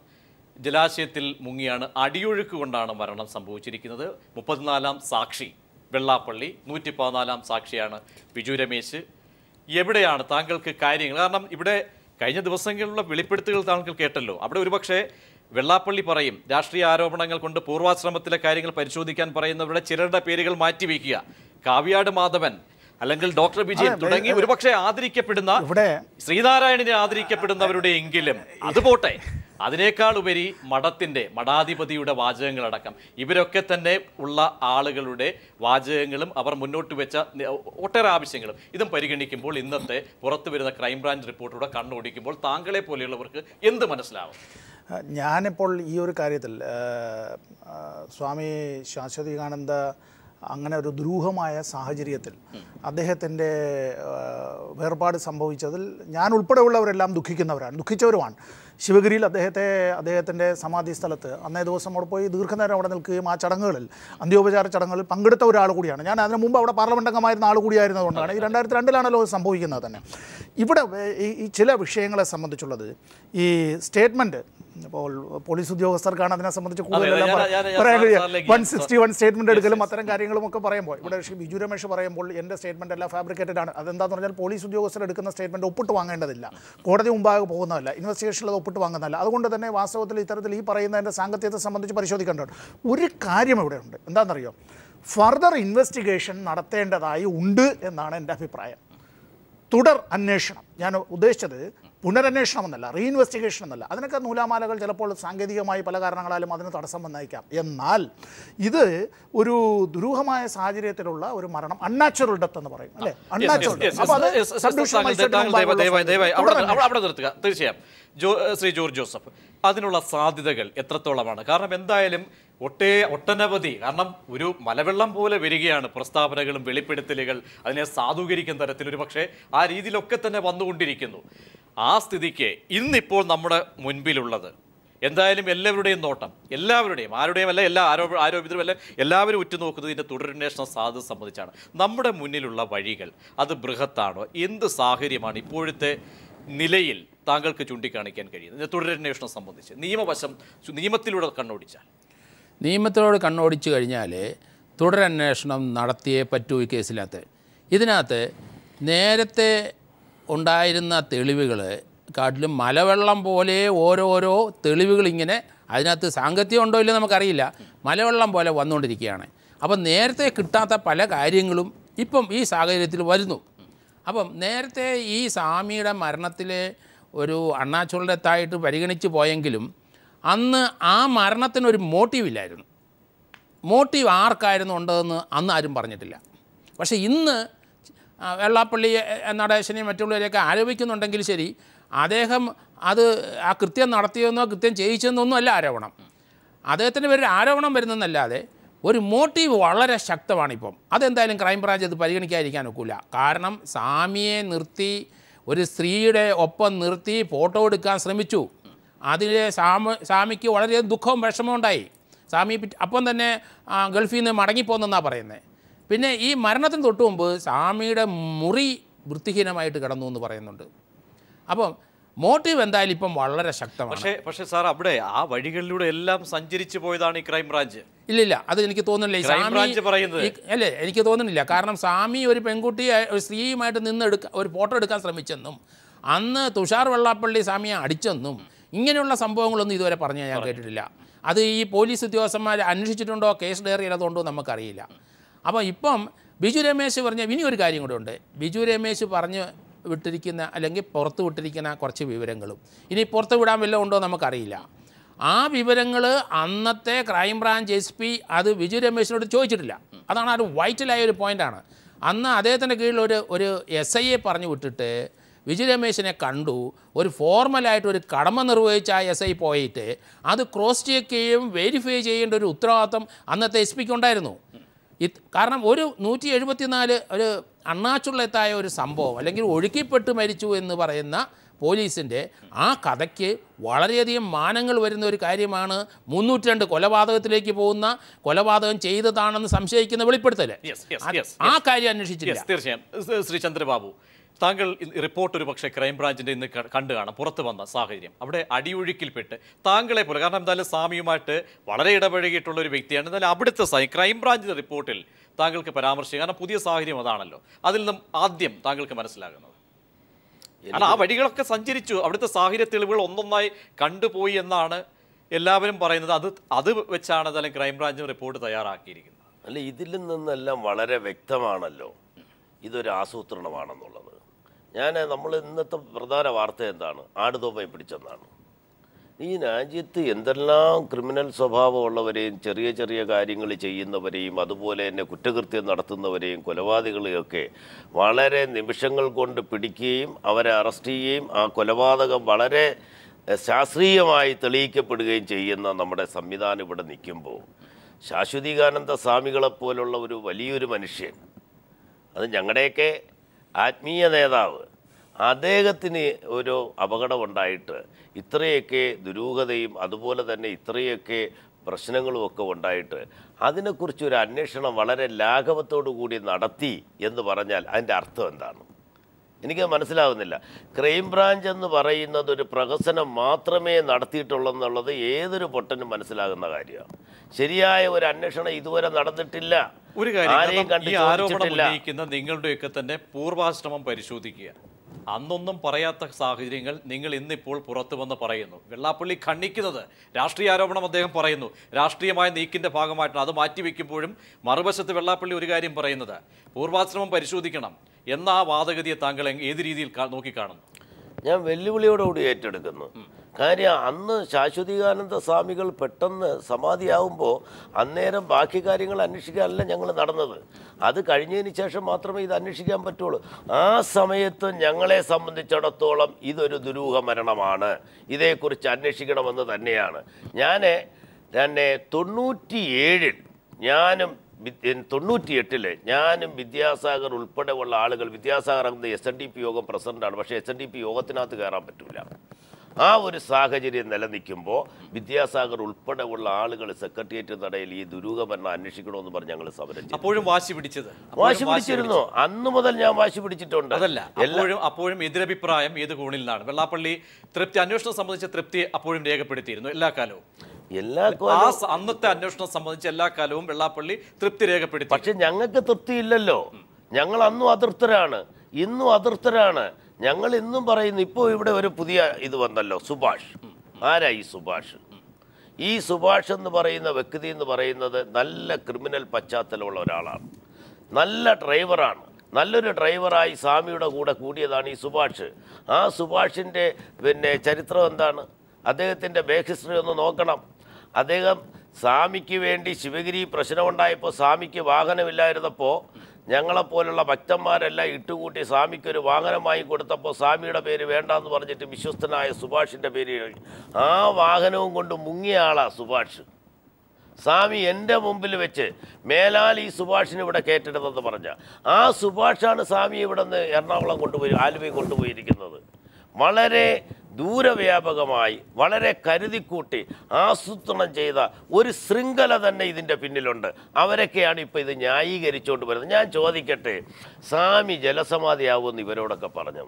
ജലാശയത്തിൽ മുങ്ങിയാണ്, അടിയൊഴുക്ക് കൊണ്ടാണ് മരണം സംഭവിച്ചിരിക്കുന്നത്. 34-ാം സാക്ഷി വെള്ളാപ്പള്ളി, 114-ാം സാക്ഷിയാണ് ബിജു രമേശ്. എവിടെയാണ് താങ്കൾക്ക് കാര്യങ്ങൾ? കാരണം ഇവിടെ കഴിഞ്ഞ ദിവസങ്ങളിലുള്ള വെളിപ്പെടുത്തലുകൾ താങ്കൾ കേട്ടല്ലോ. അവിടെ ഒരുപക്ഷെ വെള്ളാപ്പള്ളി പറയും രാഷ്ട്രീയ ആരോപണങ്ങൾ കൊണ്ട് പൂർവാശ്രമത്തിലെ കാര്യങ്ങൾ പരിശോധിക്കാൻ പറയുന്നവരുടെ ചിലരുടെ പേരുകൾ മാറ്റിവെക്കുക. കാവ്യാട് മാധവൻ അല്ലെങ്കിൽ ഡോക്ടർ വിജയൻ തുടങ്ങി ഒരുപക്ഷെ ആദരിക്കപ്പെടുന്ന, ശ്രീനാരായണനെ ആദരിക്കപ്പെടുന്നവരുടെ എങ്കിലും അത് പോട്ടെ, അതിനേക്കാൾ ഉപരി മഠാധിപതിയുടെ വാചകങ്ങളടക്കം ഇവരൊക്കെ തന്നെ ഉള്ള ആളുകളുടെ വാചകങ്ങളും അവർ മുന്നോട്ട് വെച്ച ഒട്ടേറെ ആവശ്യങ്ങളും ഇതും പരിഗണിക്കുമ്പോൾ ഇന്നത്തെ പുറത്തു വരുന്ന ക്രൈംബ്രാഞ്ച് റിപ്പോർട്ടിലൂടെ കണ്ണോടിക്കുമ്പോൾ താങ്കളെ പോലെയുള്ളവർക്ക് എന്ത് മനസ്സിലാവും? ഞാനിപ്പോൾ ഈ ഒരു കാര്യത്തിൽ സ്വാമി ശാശ്വതികാനന്ദ അങ്ങനെ ഒരു ദുരൂഹമായ സാഹചര്യത്തിൽ അദ്ദേഹത്തിൻ്റെ വേർപാട് സംഭവിച്ചതിൽ ഞാൻ ഉൾപ്പെടെയുള്ളവരെല്ലാം ദുഃഖിച്ചവരുമാണ്. ശിവഗിരിയിൽ അദ്ദേഹത്തിൻ്റെ സമാധി സ്ഥലത്ത് അന്നേ ദിവസം അവിടെ പോയി ദീർഘനേരം അവിടെ നിൽക്കുകയും ആ ചടങ്ങുകളിൽ അന്ത്യോപചാര ചടങ്ങുകളിൽ പങ്കെടുത്ത ഒരാൾ കൂടിയാണ് ഞാൻ. അതിനു മുമ്പ് അവിടെ പാർലമെൻ്റ് അംഗമായിരുന്ന ആൾ കൂടിയായിരുന്നതുകൊണ്ടാണ്. ഈ 2002 സംഭവിക്കുന്നത് തന്നെ. ഇവിടെ ഈ ചില വിഷയങ്ങളെ സംബന്ധിച്ചുള്ളത് ഈ സ്റ്റേറ്റ്മെൻറ്റ് ഇപ്പോൾ പോലീസ് ഉദ്യോഗസ്ഥർക്കാണ് അതിനെ സംബന്ധിച്ച് കൂടുതലെല്ലാം പറയാൻ കഴിയുക. 161 സ്റ്റേറ്റ്മെൻറ്റ് എടുക്കലും അത്തരം കാര്യങ്ങളും ഒക്കെ പറയുമ്പോൾ ഇവിടെ ബിജു രമേശ് പറയുമ്പോൾ എൻ്റെ സ്റ്റേറ്റ്മെൻറ്റ് എല്ലാം ഫാബ്രിക്കേറ്റഡ് ആണ്. അതെന്താണെന്ന് പറഞ്ഞാൽ പോലീസ് ഉദ്യോഗസ്ഥർ എടുക്കുന്ന സ്റ്റേറ്റ്മെൻറ്റ് ഒപ്പിട്ട് വാങ്ങേണ്ടതില്ല, കോടതി മുമ്പാകെ പോകുന്നതല്ല, ഇൻവെസ്റ്റിഗേഷനിൽ ഒപ്പിട്ട് വാങ്ങുന്നതല്ല. അതുകൊണ്ട് തന്നെ വാസ്തവത്തിൽ ഇത്തരത്തിൽ ഈ പറയുന്നതിൻ്റെ സാങ്കത്യത്തെ സംബന്ധിച്ച് പരിശോധിക്കേണ്ടതുണ്ട്. ഒരു കാര്യം ഇവിടെ ഉണ്ട്, എന്താണെന്നറിയോ, ഫർദർ ഇൻവെസ്റ്റിഗേഷൻ നടത്തേണ്ടതായി ഉണ്ട് എന്നാണ് എൻ്റെ അഭിപ്രായം. തുടർ അന്വേഷണം, ഞാൻ ഉദ്ദേശിച്ചത് പുനരന്വേഷണം എന്നല്ല, റീഇൻവെസ്റ്റിഗേഷൻ എന്നല്ല. അതിനൊക്കെ നൂലാമാലകൾ ചിലപ്പോൾ സാങ്കേതികമായി പല കാരണങ്ങളാലും അതിന് തടസ്സം വന്നേക്കാം. എന്നാൽ ഇത് ഒരു ദുരൂഹമായ സാഹചര്യത്തിലുള്ള ഒരു മരണം, അൺനാച്ചുറൽ ഡെത്ത് എന്ന് പറയും അല്ലേ, അൺനാച്ചുറൽ ഡെത്ത്. അവിടെ നിർത്തുക. തീർച്ചയായും ശ്രീ ജോർജ് ജോസഫ്, അതിനുള്ള സാധ്യതകൾ എത്രത്തോളമാണ്? കാരണം എന്തായാലും ഒട്ടനവധി, കാരണം ഒരു മലവെള്ളം പോലെ വരികയാണ് പ്രസ്താവനകളും വെളിപ്പെടുത്തലുകൾ, അതിനെ സാധൂകരിക്കുന്ന തരത്തിൽ ഒരു പക്ഷേ ആ രീതിയിലൊക്കെ തന്നെ വന്നുകൊണ്ടിരിക്കുന്നു. ആ സ്ഥിതിക്ക് ഇന്നിപ്പോൾ നമ്മുടെ മുൻപിലുള്ളത് എന്തായാലും എല്ലാവരുടെയും നോട്ടം, എല്ലാവരുടെയും, ആരുടെയും അല്ല, എല്ലാ ആരോപിതരുമല്ല, എല്ലാവരും ഉറ്റുനോക്കുന്നത് ഇതിൻ്റെ തുടരന്വേഷണ സാധ്യത സംബന്ധിച്ചാണ്. നമ്മുടെ മുന്നിലുള്ള വഴികൾ അത് ബൃഹത്താണോ? എന്ത് സാഹചര്യമാണ് ഇപ്പോഴത്തെ നിലയിൽ താങ്കൾക്ക് ചൂണ്ടിക്കാണിക്കാൻ കഴിയുന്നത് തുടരന്വേഷണം സംബന്ധിച്ച്? നിയമത്തിലൂടെ കണ്ണോടിച്ചു കഴിഞ്ഞാൽ തുടരന്വേഷണം നടത്തിയേ പറ്റൂ ഈ കേസിനകത്ത്. ഇതിനകത്ത് നേരത്തെ ഉണ്ടായിരുന്ന തെളിവുകൾ കാട്ടിലും മലവെള്ളം പോലെ ഓരോരോ തെളിവുകൾ ഇങ്ങനെ, അതിനകത്ത് സാങ്കത്യം ഉണ്ടോ ഇല്ലയോ നമുക്കറിയില്ല, മലവെള്ളം പോലെ വന്നുകൊണ്ടിരിക്കുകയാണ്. അപ്പം നേരത്തെ കിട്ടാത്ത പല കാര്യങ്ങളും ഇപ്പം ഈ സാഹചര്യത്തിൽ വരുന്നു. അപ്പം നേരത്തെ ഈ സ്വാമിയുടെ മരണത്തിൽ ഒരു അൺനാച്ചുറൽ ഡെത്തായിട്ട് പരിഗണിച്ച് പോയെങ്കിലും അന്ന് ആ മരണത്തിനൊരു മോട്ടീവില്ലായിരുന്നു. മോട്ടീവ് ആർക്കായിരുന്നു ഉണ്ടതെന്ന് അന്ന് ആരും പറഞ്ഞിട്ടില്ല. പക്ഷേ ഇന്ന് വെള്ളാപ്പള്ളി നടേശനെയും മറ്റുള്ളവരെയൊക്കെ ആരോപിക്കുന്നുണ്ടെങ്കിൽ ശരി, അദ്ദേഹം അത് ആ കൃത്യം നടത്തിയെന്നോ കൃത്യം ചെയ്യിച്ചെന്നൊന്നും അല്ല ആരോപണം. അദ്ദേഹത്തിൻ്റെ പേരിൽ ആരോപണം വരുന്നതെന്നല്ലാതെ ഒരു മോട്ടീവ് വളരെ ശക്തമാണിപ്പം. അതെന്തായാലും ക്രൈംബ്രാഞ്ച് അത് പരിഗണിക്കാതിരിക്കാൻ ഒക്കില്ല. കാരണം സ്വാമിയെ നിർത്തി, ഒരു സ്ത്രീയുടെ ഒപ്പം നിർത്തി ഫോട്ടോ എടുക്കാൻ ശ്രമിച്ചു. അതിൽ സ്വാമിക്ക് വളരെയധികം ദുഃഖവും വിഷമവും ഉണ്ടായി. സ്വാമി അപ്പം തന്നെ ഗൾഫിൽ നിന്ന് മടങ്ങിപ്പോന്നെന്നാണ് പറയുന്നത്. പിന്നെ ഈ മരണത്തിന് തൊട്ട് മുമ്പ് സ്വാമിയുടെ മുറി വൃത്തിഹീനമായിട്ട് കിടന്നു എന്ന് പറയുന്നുണ്ട്. അപ്പം മോട്ടീവ് എന്തായാലും ഇപ്പം വളരെ ശക്തമാണ്. പക്ഷേ സാർ, അവിടെ ആ വഴികളിലൂടെ എല്ലാം സഞ്ചരിച്ചു പോയതാണ് ഈ ക്രൈംബ്രാഞ്ച്. ഇല്ല, അത് എനിക്ക് തോന്നുന്നില്ല. അല്ലേ, എനിക്ക് തോന്നുന്നില്ല. കാരണം സ്വാമി ഒരു പെൺകുട്ടിയെ, ഒരു സ്ത്രീയുമായിട്ട് ഒരു ഫോട്ടോ എടുക്കാൻ ശ്രമിച്ചെന്നും അന്ന് തുഷാർ വെള്ളാപ്പള്ളി സ്വാമിയെ അടിച്ചെന്നും ഇങ്ങനെയുള്ള സംഭവങ്ങളൊന്നും ഇതുവരെ പറഞ്ഞ് ഞാൻ കേട്ടിട്ടില്ല. അത് ഈ പോലീസ് ഉദ്യോഗസ്ഥന്മാർ അന്വേഷിച്ചിട്ടുണ്ടോ, കേസ് ഡയറി ചെയ്തതുകൊണ്ടോ നമുക്കറിയില്ല. അപ്പോൾ ഇപ്പം ബിജു രമേശ് പറഞ്ഞ ഇനി ഒരു കാര്യം കൂടെ ഉണ്ട്. ബിജു രമേശ് പറഞ്ഞ് വിട്ടിരിക്കുന്ന അല്ലെങ്കിൽ പുറത്ത് വിട്ടിരിക്കുന്ന കുറച്ച് വിവരങ്ങളും ഇനി പുറത്ത് വിടാൻ വല്ലതും ഉണ്ടോ നമുക്കറിയില്ല. ആ വിവരങ്ങൾ അന്നത്തെ ക്രൈംബ്രാഞ്ച് SP അത് ബിജു രമേശിനോട് ചോദിച്ചിട്ടില്ല. അതാണ് ഒരു വൈറ്റലായ ഒരു പോയിൻ്റാണ്. അന്ന് അദ്ദേഹത്തിൻ്റെ കീഴിൽ ഒരു SIയെ പറഞ്ഞു വിട്ടിട്ട് ബിജു രമേശിനെ കണ്ടു, ഒരു ഫോർമലായിട്ട് ഒരു കടമ നിർവഹിച്ച ആ SI പോയിട്ട് അത് ക്രോസ് ചെക്ക് ചെയ്യുകയും വെരിഫൈ ചെയ്യേണ്ട ഒരു ഉത്തരവാദിത്വം അന്നത്തെ SP ഉണ്ടായിരുന്നു. കാരണം ഒരു 174 ഒരു അണ്ണാച്ചുള്ളത്തായ ഒരു സംഭവം അല്ലെങ്കിൽ ഒഴുക്കിപ്പെട്ട് മരിച്ചു എന്ന് പറയുന്ന പോലീസിൻ്റെ ആ കഥയ്ക്ക് വളരെയധികം മാനങ്ങൾ വരുന്ന ഒരു കാര്യമാണ് 302 കൊലപാതകത്തിലേക്ക് പോകുന്ന, കൊലപാതകം ചെയ്തതാണെന്ന് സംശയിക്കുന്ന വെളിപ്പെടുത്തൽ. ആ കാര്യം അന്വേഷിച്ചില്ല. തീർച്ചയായും. ശ്രീ ചന്ദ്രബാബു, താങ്കൾ റിപ്പോർട്ട് ഒരു പക്ഷേ ക്രൈംബ്രാഞ്ചിൻ്റെ ഇന്ന് കണ്ടു കാണാം, പുറത്ത് വന്ന സാഹചര്യം. അവിടെ അടിയൊഴുക്കിൽപ്പെട്ട് താങ്കളെ പോലെ, കാരണം എന്തായാലും സ്വാമിയുമായിട്ട് വളരെ ഇടപഴകിയിട്ടുള്ള ഒരു വ്യക്തിയാണ്, എന്തായാലും അവിടുത്തെ ക്രൈംബ്രാഞ്ചിൻ്റെ റിപ്പോർട്ടിൽ താങ്കൾക്ക് പരാമർശിക്കുക, കാരണം പുതിയ സാഹചര്യം അതാണല്ലോ, അതിൽ നിന്നും ആദ്യം താങ്കൾക്ക് മനസ്സിലാകുന്നത്? കാരണം ആ വഴികളൊക്കെ സഞ്ചരിച്ചു, അവിടുത്തെ സാഹചര്യ തെളിവുകൾ ഒന്നൊന്നായി കണ്ടുപോയി എന്നാണ് എല്ലാവരും പറയുന്നത്. അത് വെച്ചാണ് എന്തായാലും ക്രൈംബ്രാഞ്ച് റിപ്പോർട്ട് തയ്യാറാക്കിയിരിക്കുന്നത്. അല്ല, ഇതിൽ നിന്നെല്ലാം വളരെ വ്യക്തമാണല്ലോ ഇതൊരു ആസൂത്രണമാണെന്നുള്ളത്. നമ്മൾ ഇന്നത്തെ പ്രധാന വാർത്ത എന്താണ്? ആടുതോമയെ പിടിച്ചെന്നാണ്. ഈ രാജ്യത്ത് എന്തെല്ലാം ക്രിമിനൽ സ്വഭാവമുള്ളവരെയും ചെറിയ ചെറിയ കാര്യങ്ങൾ ചെയ്യുന്നവരെയും അതുപോലെ തന്നെ കുറ്റകൃത്യം നടത്തുന്നവരെയും കൊലപാതകളെയൊക്കെ വളരെ നിമിഷങ്ങൾ കൊണ്ട് പിടിക്കുകയും അവരെ അറസ്റ്റ് ചെയ്യുകയും ആ കൊലപാതകം വളരെ ശാസ്ത്രീയമായി തെളിയിക്കപ്പെടുകയും ചെയ്യുന്ന നമ്മുടെ സംവിധാനം ഇവിടെ നിൽക്കുമ്പോൾ ശാശ്വതീകാനന്ദ സ്വാമികളെപ്പോലുള്ള ഒരു വലിയൊരു മനുഷ്യൻ, അത് ഞങ്ങളുടെയൊക്കെ ആത്മീയ നേതാവ്, അദ്ദേഹത്തിന് ഒരു അപകടമുണ്ടായിട്ട് ഇത്രയൊക്കെ ദുരൂഹതയും അതുപോലെ തന്നെ ഇത്രയൊക്കെ പ്രശ്നങ്ങളുമൊക്കെ ഉണ്ടായിട്ട് അതിനെക്കുറിച്ചൊരു അന്വേഷണം വളരെ ലാഘവത്തോടു കൂടി നടത്തി എന്ന് പറഞ്ഞാൽ അതിൻ്റെ അർത്ഥം എന്താണ്? എനിക്ക് മനസ്സിലാകുന്നില്ല. ക്രൈംബ്രാഞ്ച് എന്ന് പറയുന്നത് ഒരു പ്രഹസനം മാത്രമേ നടത്തിയിട്ടുള്ളെന്നുള്ളത് ഏതൊരു പൊട്ടനും മനസ്സിലാകുന്ന കാര്യമാണ്. ശരിയായ ഒരു അന്വേഷണം ഇതുവരെ നടന്നിട്ടില്ല. ഒരു കാര്യം, ആരെയും കണ്ടു ഈ ആരോപണം ചോദിച്ചിട്ടില്ല. ഉന്നയിക്കുന്ന നിങ്ങളുടെയൊക്കെ തന്നെ പൂർവാശ്രമം പരിശോധിക്കുക. അന്നൊന്നും പറയാത്ത സാഹചര്യങ്ങൾ നിങ്ങൾ ഇന്നിപ്പോൾ പുറത്തു വന്ന് പറയുന്നു. വെള്ളാപ്പള്ളി ഖണ്ഡിക്കുന്നത് രാഷ്ട്രീയ ആരോപണം അദ്ദേഹം പറയുന്നു, രാഷ്ട്രീയമായ നീക്കിന്റെ ഭാഗമായിട്ടാണ്. അത് മാറ്റിവെക്കുമ്പോഴും മറുവശത്ത് വെള്ളാപ്പള്ളി ഒരു കാര്യം പറയുന്നത് പൂർവാശ്രമം പരിശോധിക്കണം എന്ന ആ വാദഗതിയെ താങ്കൾ ഏത് രീതിയിൽ നോക്കിക്കാണുന്നു? ഞാൻ വെല്ലുവിളിയോടുകൂടി ഏറ്റെടുക്കുന്നു. കാര്യം അന്ന് ശാശ്വതീകാനന്ദ സ്വാമികൾ പെട്ടെന്ന് സമാധിയാവുമ്പോൾ അന്നേരം ബാക്കി കാര്യങ്ങൾ അന്വേഷിക്കാനല്ല ഞങ്ങൾ നടന്നത്. അത് കഴിഞ്ഞതിന് ശേഷം മാത്രമേ ഇത് അന്വേഷിക്കാൻ പറ്റുള്ളൂ. ആ സമയത്ത് ഞങ്ങളെ സംബന്ധിച്ചിടത്തോളം ഇതൊരു ദുരൂഹ മരണമാണ്, ഇതേക്കുറിച്ച് അന്വേഷിക്കണമെന്ന് തന്നെയാണ്. ഞാൻ 97-ൽ ഞാനും 98-ൽ ഞാനും വിദ്യാസാഗർ ഉൾപ്പെടെയുള്ള ആളുകൾ, വിദ്യാസാഗർ അന്ന് SNDP യോഗം പ്രസിഡന്റാണ്, പക്ഷേ SNDP യോഗത്തിനകത്ത് കയറാൻ പറ്റില്ല. ആ ഒരു സാഹചര്യം നിലനിൽക്കുമ്പോൾ വിദ്യാസാഗർ ഉൾപ്പെടെ ഉള്ള ആളുകൾ സെക്രട്ടേറിയറ്റ് നടയിൽ ഈ ദുരൂഹമരണം അന്വേഷിക്കണമെന്ന് പറഞ്ഞ് ഞങ്ങൾ സമരം ചെയ്തു. അപ്പോഴും വാശി പിടിച്ചിരുന്നു. അന്ന് മുതൽ ഞാൻ വാശി പിടിച്ചിട്ടുണ്ട്. അതല്ല, അപ്പോഴും എതിരഭിപ്രായം ഏത് കോണിൽ നിന്നാണ്? വെള്ളാപ്പള്ളി അന്വേഷണം സംബന്ധിച്ച തൃപ്തി അപ്പോഴും രേഖപ്പെടുത്തിയിരുന്നു എല്ലാ കാലവും. അന്നത്തെ അന്വേഷണം സംബന്ധിച്ച് എല്ലാ കാലവും വെള്ളാപ്പള്ളി തൃപ്തി രേഖപ്പെടുത്തി. പക്ഷെ ഞങ്ങൾക്ക് തൃപ്തിയില്ലല്ലോ. ഞങ്ങൾ അന്നും അതൃപ്തരാണ്, ഇന്നും അതൃപ്തരാണ്. ഞങ്ങൾ ഇന്നും പറയുന്നു. ഇപ്പോൾ ഇവിടെ ഒരു പുതിയ ഇത് വന്നല്ലോ, സുഭാഷ്. ആരാ ഈ സുഭാഷ്? ഈ സുഭാഷ് എന്ന് പറയുന്ന വ്യക്തി എന്ന് പറയുന്നത് നല്ല ക്രിമിനൽ പശ്ചാത്തലമുള്ള ഒരാളാണ്, നല്ല ഡ്രൈവറാണ്. നല്ലൊരു ഡ്രൈവറായി സ്വാമിയുടെ കൂടെ കൂടിയതാണ് ഈ സുഭാഷ്. ആ സുഭാഷിൻ്റെ ചരിത്രം എന്താണ്? അദ്ദേഹത്തിൻ്റെ ബാക്ക് ഹിസ്റ്ററി ഒന്ന് നോക്കണം. അദ്ദേഹം സ്വാമിക്ക് വേണ്ടി ശിവഗിരി പ്രശ്നമുണ്ടായപ്പോൾ സ്വാമിക്ക് വാഹനമില്ലായിരുന്നപ്പോൾ ഞങ്ങളെപ്പോലുള്ള ഭക്തന്മാരെല്ലാം ഇട്ടുകൂട്ടി സ്വാമിക്കൊരു വാഹനം വാങ്ങിക്കൊടുത്തപ്പോൾ സ്വാമിയുടെ പേര് വേണ്ടെന്ന് പറഞ്ഞിട്ട് വിശ്വസ്തനായ സുഭാഷിൻ്റെ പേര് ആ വാഹനവും കൊണ്ട് മുങ്ങിയ ആളാണ് സുഭാഷ്. സ്വാമി എൻ്റെ മുമ്പിൽ വെച്ച് മേലാൽ ഈ സുഭാഷിന് ഇവിടെ കയറ്റരുതെന്ന് പറഞ്ഞ ആ സുഭാഷാണ് സ്വാമി ഇവിടെ നിന്ന് എറണാകുളം കൊണ്ടുപോയി, ആലുവയിൽ കൊണ്ടുപോയിരിക്കുന്നത്. വളരെ ദൂരവ്യാപകമായി വളരെ കരുതിക്കൂട്ടി ആസൂത്രണം ചെയ്ത ഒരു ശൃംഖല തന്നെ ഇതിൻ്റെ പിന്നിലുണ്ട്. അവരൊക്കെയാണ് ഇപ്പോൾ ഇത് ന്യായീകരിച്ചുകൊണ്ട് വരുന്നത്. ഞാൻ ചോദിക്കട്ടെ, സ്വാമി ജലസമാധിയാവുമെന്ന് ഇവരോടൊക്കെ പറഞ്ഞു.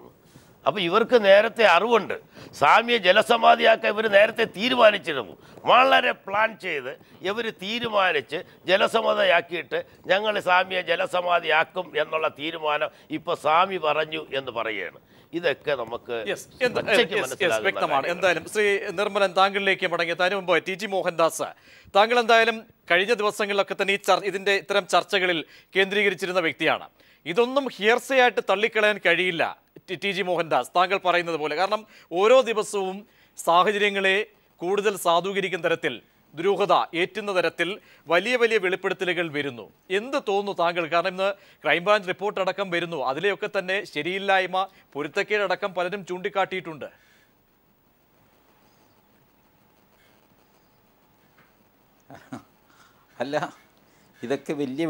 അപ്പോൾ ഇവർക്ക് നേരത്തെ അറിവുണ്ട്. സ്വാമിയെ ജലസമാധിയാക്കാൻ ഇവർ നേരത്തെ തീരുമാനിച്ചിരുന്നു. വളരെ പ്ലാൻ ചെയ്ത് ഇവർ തീരുമാനിച്ച് ജലസമാധിയാക്കിയിട്ട് ഞങ്ങൾ സ്വാമിയെ ജലസമാധിയാക്കും എന്നുള്ള തീരുമാനം ഇപ്പോൾ സ്വാമി പറഞ്ഞു എന്ന് പറയുകയാണ്. ഇതൊക്കെ നമുക്ക് വ്യക്തമാണ്. എന്തായാലും ശ്രീ നിർമ്മലൻ, താങ്കളിലേക്ക് മടങ്ങിയതിന് മുമ്പ് TG മോഹൻദാസ്, താങ്കൾ എന്തായാലും കഴിഞ്ഞ ദിവസങ്ങളിലൊക്കെ തന്നെ ഇതിൻ്റെ ഇത്തരം ചർച്ചകളിൽ കേന്ദ്രീകരിച്ചിരുന്ന വ്യക്തിയാണ്. ഇതൊന്നും ഹിയർസേ ആയിട്ട് തള്ളിക്കളയാൻ കഴിയില്ല TG മോഹൻദാസ്, താങ്കൾ പറയുന്നത് പോലെ. കാരണം ഓരോ ദിവസവും സാഹചര്യങ്ങളെ കൂടുതൽ സാധൂകരിക്കുന്ന തരത്തിൽ, ദുരൂഹത ഏറ്റുന്ന തരത്തിൽ വലിയ വലിയ വെളിപ്പെടുത്തലുകൾ വരുന്നു. എന്ത് തോന്നുന്നു താങ്കൾ? കാരണം ഇന്ന് ക്രൈംബ്രാഞ്ച് റിപ്പോർട്ട് അടക്കം വരുന്നു, അതിലെയൊക്കെ തന്നെ ശരിയില്ലായ്മ, പൊരുത്തക്കേടടക്കം പലരും ചൂണ്ടിക്കാട്ടിയിട്ടുണ്ട്. അല്ല, ഇതൊക്കെ വലിയ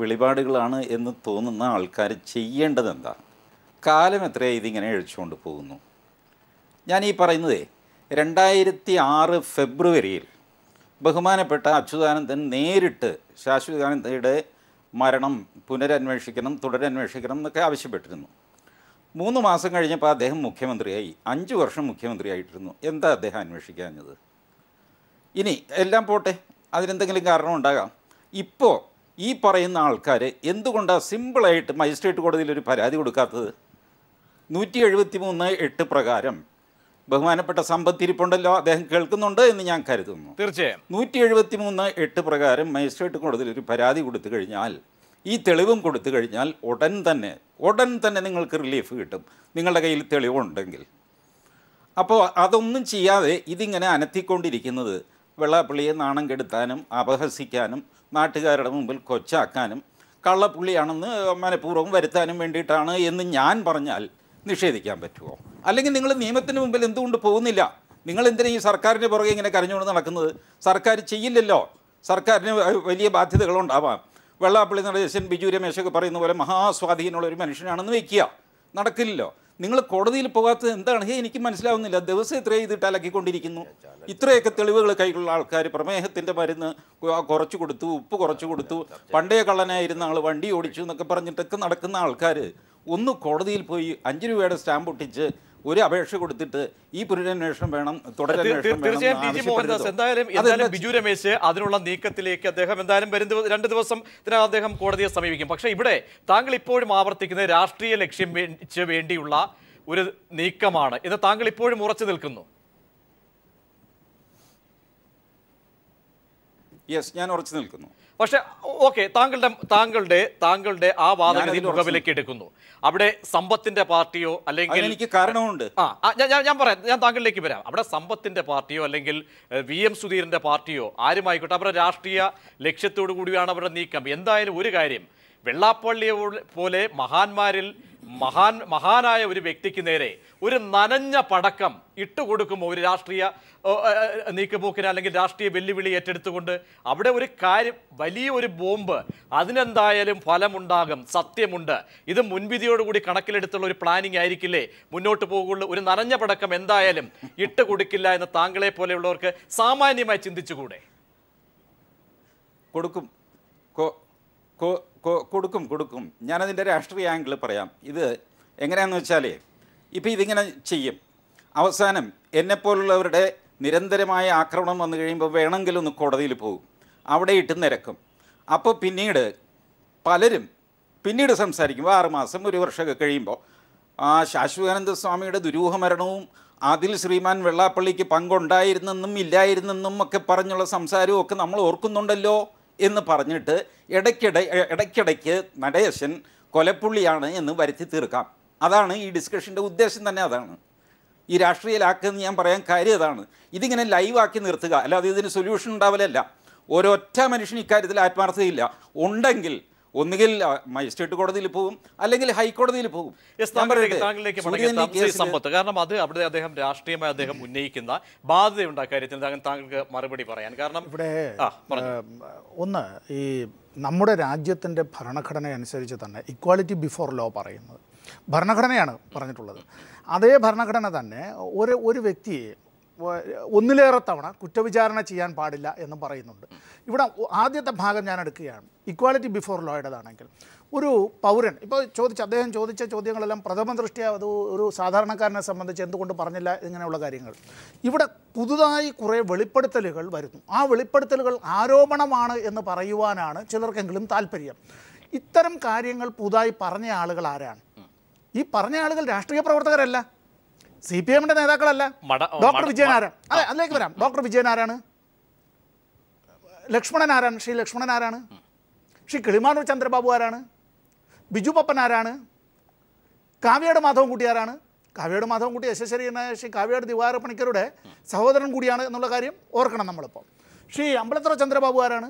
വെളിപാടുകളാണ് എന്ന് തോന്നുന്ന ആൾക്കാർ ചെയ്യേണ്ടത് എന്താ? കാലം എത്രയായി ഇതിങ്ങനെ അഴിച്ചുകൊണ്ട് പോകുന്നു? ഞാൻ ഈ പറയുന്നതേ 2006 ഫെബ്രുവരിയിൽ ബഹുമാനപ്പെട്ട അച്യുതാനന്ദൻ നേരിട്ട് ശാശ്വതാനന്ദയുടെ മരണം പുനരന്വേഷിക്കണം, തുടരന്വേഷിക്കണം എന്നൊക്കെ ആവശ്യപ്പെട്ടിരുന്നു. 3 മാസം കഴിഞ്ഞപ്പോൾ അദ്ദേഹം മുഖ്യമന്ത്രിയായി. 5 വർഷം മുഖ്യമന്ത്രിയായിട്ടിരുന്നു. എന്താ അദ്ദേഹം അന്വേഷിക്കാഞ്ഞത്? ഇനി എല്ലാം പോട്ടെ, അതിനെന്തെങ്കിലും കാരണം ഉണ്ടാകാം. ഇപ്പോൾ ഈ പറയുന്ന ആൾക്കാർ എന്തുകൊണ്ടാണ് സിമ്പിളായിട്ട് മജിസ്ട്രേറ്റ് കോടതിയിൽ ഒരു പരാതി കൊടുക്കാത്തത്? 173(8) പ്രകാരം ബഹുമാനപ്പെട്ട സമ്പത്തിരിപ്പുണ്ടല്ലോ, അദ്ദേഹം കേൾക്കുന്നുണ്ട് എന്ന് ഞാൻ കരുതുന്നു. തീർച്ചയായും 173(8) പ്രകാരം മജിസ്ട്രേറ്റ് കോടതിയിൽ ഒരു പരാതി കൊടുത്തു കഴിഞ്ഞാൽ, ഈ തെളിവും കൊടുത്തു കഴിഞ്ഞാൽ ഉടൻ തന്നെ നിങ്ങൾക്ക് റിലീഫ് കിട്ടും, നിങ്ങളുടെ കയ്യിൽ തെളിവുണ്ടെങ്കിൽ. അപ്പോൾ അതൊന്നും ചെയ്യാതെ ഇതിങ്ങനെ അനത്തിക്കൊണ്ടിരിക്കുന്നത് വെള്ളാപ്പള്ളിയെ നാണം കെടുത്താനും അപഹസിക്കാനും നാട്ടുകാരുടെ മുമ്പിൽ കൊച്ചാക്കാനും കള്ളപ്പുള്ളിയാണെന്ന് മനഃപൂർവ്വം വരുത്താനും വേണ്ടിയിട്ടാണ് എന്ന് ഞാൻ പറഞ്ഞാൽ നിഷേധിക്കാൻ പറ്റുമോ? അല്ലെങ്കിൽ നിങ്ങൾ നിയമത്തിന് മുമ്പിൽ എന്തുകൊണ്ട് പോകുന്നില്ല? നിങ്ങൾ എന്തിനാ ഈ സർക്കാരിൻ്റെ പുറകെ ഇങ്ങനെ കരഞ്ഞുകൊണ്ട് നടക്കുന്നത്? സർക്കാർ ചെയ്യില്ലല്ലോ. സർക്കാരിന് വലിയ ബാധ്യതകളുണ്ടാവാം. വെള്ളാപ്പള്ളി നടേശൻ, ബിജു രമേശൊക്കെ പറയുന്ന പോലെ മഹാസ്വാധീനമുള്ള ഒരു മനുഷ്യനാണെന്ന് വയ്ക്കുക, നടക്കില്ലല്ലോ. നിങ്ങൾ കോടതിയിൽ പോകാത്തത് എന്താണ്? എനിക്ക് മനസ്സിലാവുന്നില്ല. ദിവസം ഇത്രയും ഇതിട്ട് അലക്കിക്കൊണ്ടിരിക്കുന്നു. ഇത്രയൊക്കെ തെളിവുകൾ കൈകളുള്ള ആൾക്കാർ പ്രമേഹത്തിൻ്റെ മരുന്ന് കുറച്ച് കൊടുത്തു, ഉപ്പ് കുറച്ച് കൊടുത്തു, പണ്ടേ കള്ളനായിരുന്ന ആൾ വണ്ടി ഓടിച്ചു എന്നൊക്കെ പറഞ്ഞിട്ടൊക്കെ നടക്കുന്ന ആൾക്കാർ ഒന്ന് കോടതിയിൽ പോയി 5 രൂപയുടെ സ്റ്റാമ്പ് ഒട്ടിച്ച് ഒരു അപേക്ഷ കൊടുത്തിട്ട് ഈ പുനരന്വേഷണം വേണം, തീർച്ചയായും ടി ജി മോഹൻദാസ് എന്തായാലും ബിജു രമേശ് അതിനുള്ള നീക്കത്തിലേക്ക് അദ്ദേഹം എന്തായാലും വരും 2 ദിവസം അദ്ദേഹം കോടതിയെ സമീപിക്കും. പക്ഷേ ഇവിടെ താങ്കൾ ഇപ്പോഴും ആവർത്തിക്കുന്നത് രാഷ്ട്രീയ ലക്ഷ്യം വേണ്ടിയുള്ള ഒരു നീക്കമാണ് എന്ന് താങ്കൾ ഇപ്പോഴും ഉറച്ചു നിൽക്കുന്നു. യെസ്, ഞാൻ ഉറച്ചു നിൽക്കുന്നു. പക്ഷെ ഓക്കെ, താങ്കളുടെ ആ വാദഗതി മുഖവിലേക്ക് എടുക്കുന്നു. അവിടെ സമ്പത്തിന്റെ പാർട്ടിയോ അല്ലെങ്കിൽ എനിക്ക് കാരണമുണ്ട്. ഞാൻ താങ്കളിലേക്ക് വരാം. അവിടെ സമ്പത്തിന്റെ പാർട്ടിയോ അല്ലെങ്കിൽ VM സുധീരന്റെ പാർട്ടിയോ ആരുമായിക്കോട്ടെ, അവരുടെ രാഷ്ട്രീയ ലക്ഷ്യത്തോടു കൂടിയാണ് അവരുടെ നീക്കം. എന്തായാലും ഒരു കാര്യം, വെള്ളാപ്പള്ളിയെ പോലെ മഹാനായ ഒരു വ്യക്തിക്ക് നേരെ ഒരു നനഞ്ഞ പടക്കം ഇട്ടുകൊടുക്കുമ്പോൾ ഒരു രാഷ്ട്രീയ നീക്കുപോക്കിന് അല്ലെങ്കിൽ രാഷ്ട്രീയ വെല്ലുവിളി ഏറ്റെടുത്തുകൊണ്ട് അവിടെ ഒരു കാര്യം, വലിയൊരു ബോംബ്, അതിനെന്തായാലും ഫലമുണ്ടാകും, സത്യമുണ്ട്. ഇത് മുൻവിധിയോടുകൂടി കണക്കിലെടുത്തുള്ള ഒരു പ്ലാനിങ് ആയിരിക്കില്ലേ മുന്നോട്ട് പോകുള്ളൂ. ഒരു നനഞ്ഞ പടക്കം എന്തായാലും ഇട്ടുകൊടുക്കില്ല എന്ന് താങ്കളെ പോലെയുള്ളവർക്ക് സാമാന്യമായി ചിന്തിച്ചുകൂടെ? കൊടുക്കും. ഞാനതിൻ്റെ രാഷ്ട്രീയ ആംഗിൾ പറയാം. ഇത് എങ്ങനെയാണെന്ന് വെച്ചാൽ, ഇപ്പോൾ ഇതിങ്ങനെ ചെയ്യും, അവസാനം എന്നെപ്പോലുള്ളവരുടെ നിരന്തരമായ ആക്രമണം വന്നു കഴിയുമ്പോൾ വേണമെങ്കിലും ഒന്ന് കോടതിയിൽ പോകും, അവിടെ ഇട്ട് നിരക്കും. അപ്പോൾ പലരും പിന്നീട് സംസാരിക്കും. 6 മാസം 1 വർഷമൊക്കെ കഴിയുമ്പോൾ ശാശ്വതാനന്ദ സ്വാമിയുടെ ദുരൂഹമരണവും അതിൽ ശ്രീമാൻ വെള്ളാപ്പള്ളിക്ക് പങ്കുണ്ടായിരുന്നെന്നും ഇല്ലായിരുന്നെന്നും ഒക്കെ പറഞ്ഞുള്ള സംസാരവും ഒക്കെ നമ്മൾ ഓർക്കുന്നുണ്ടല്ലോ എന്ന് പറഞ്ഞിട്ട് ഇടയ്ക്കിടയ്ക്ക് നടേശൻ കൊലപ്പുള്ളിയാണ് എന്ന് വരുത്തി തീർക്കാം. അതാണ് ഈ ഡിസ്കഷൻ്റെ ഉദ്ദേശം തന്നെ. അതാണ് ഈ രാഷ്ട്രീയലാക്കെന്ന് ഞാൻ പറയാൻ കാര്യം അതാണ്. ഇതിങ്ങനെ ലൈവാക്കി നിർത്തുക, അല്ലാതെ ഇതിന് സൊല്യൂഷൻ ഉണ്ടാവലല്ല. ഒരൊറ്റ മനുഷ്യൻ ഇക്കാര്യത്തിൽ ആത്മാർത്ഥതയില്ല. ഉണ്ടെങ്കിൽ ഒന്നുകിൽ മജിസ്ട്രേറ്റ് കോടതിയിൽ പോകും, അല്ലെങ്കിൽ ഹൈക്കോടതിയിൽ പോകും. സമ്പത്ത്, കാരണം അത് അവിടെ അദ്ദേഹം രാഷ്ട്രീയമായി അദ്ദേഹം ഉന്നയിക്കുന്ന ബാധ്യതയുണ്ട് കാര്യത്തിൽ താങ്കൾക്ക് മറുപടി പറയാൻ. കാരണം ഇവിടെ ഒന്ന്, ഈ നമ്മുടെ രാജ്യത്തിൻ്റെ ഭരണഘടന അനുസരിച്ച് തന്നെ ഇക്വാളിറ്റി ബിഫോർ ലോ പറയുന്നത് ഭരണഘടനയാണ് പറഞ്ഞിട്ടുള്ളത്. അതേ ഭരണഘടന തന്നെ ഒരു വ്യക്തിയെ ഒന്നിലേറെ തവണ കുറ്റവിചാരണ ചെയ്യാൻ പാടില്ല എന്ന് പറയുന്നുണ്ട്. ഇവിടെ ആദ്യത്തെ ഭാഗം ഞാൻ എടുക്കുകയാണ്. ഇക്വാലിറ്റി ബിഫോർ ലോയുടേതാണെങ്കിൽ ഒരു പൗരൻ ഇപ്പോൾ അദ്ദേഹം ചോദിച്ച ചോദ്യങ്ങളെല്ലാം പ്രഥമ ദൃഷ്ട്യാ അത് ഒരു സാധാരണക്കാരനെ സംബന്ധിച്ച് എന്തുകൊണ്ട് പറഞ്ഞില്ല ഇങ്ങനെയുള്ള കാര്യങ്ങൾ. ഇവിടെ പുതുതായി കുറേ വെളിപ്പെടുത്തലുകൾ വരുന്നു. ആ വെളിപ്പെടുത്തലുകൾ ആരോപണമാണ് എന്ന് പറയുവാനാണ് ചിലർക്കെങ്കിലും താല്പര്യം. ഇത്തരം കാര്യങ്ങൾ പുതുതായി പറഞ്ഞ ആളുകൾ ആരാണ്? ഈ പറഞ്ഞ ആളുകൾ രാഷ്ട്രീയ പ്രവർത്തകരല്ല, CPM-ന്റെ നേതാക്കളല്ല. ഡോക്ടർ വിജയൻ ആരാണ്? അതെ, അതിലേക്ക് വരാം. ഡോക്ടർ വിജയൻ ആരാണ്? ലക്ഷ്മണൻ ആരാണ്? ശ്രീ ലക്ഷ്മണൻ ആരാണ്? ശ്രീ കിളിമാനൂർ ചന്ദ്രബാബു ആരാണ്? ബിജു പപ്പൻ ആരാണ്? കാവ്യാട് മാധവൻകുട്ടി ആരാണ്? കാവ്യാട് മാധവൻകുട്ടി യശസ്വരീനായ ശ്രീ കാവ്യാട് ദിവാകര പണിക്കരുടെ സഹോദരൻ കൂടിയാണ് എന്നുള്ള കാര്യം ഓർക്കണം നമ്മളിപ്പോൾ. ശ്രീ അമ്പലത്തറ ചന്ദ്രബാബു ആരാണ്?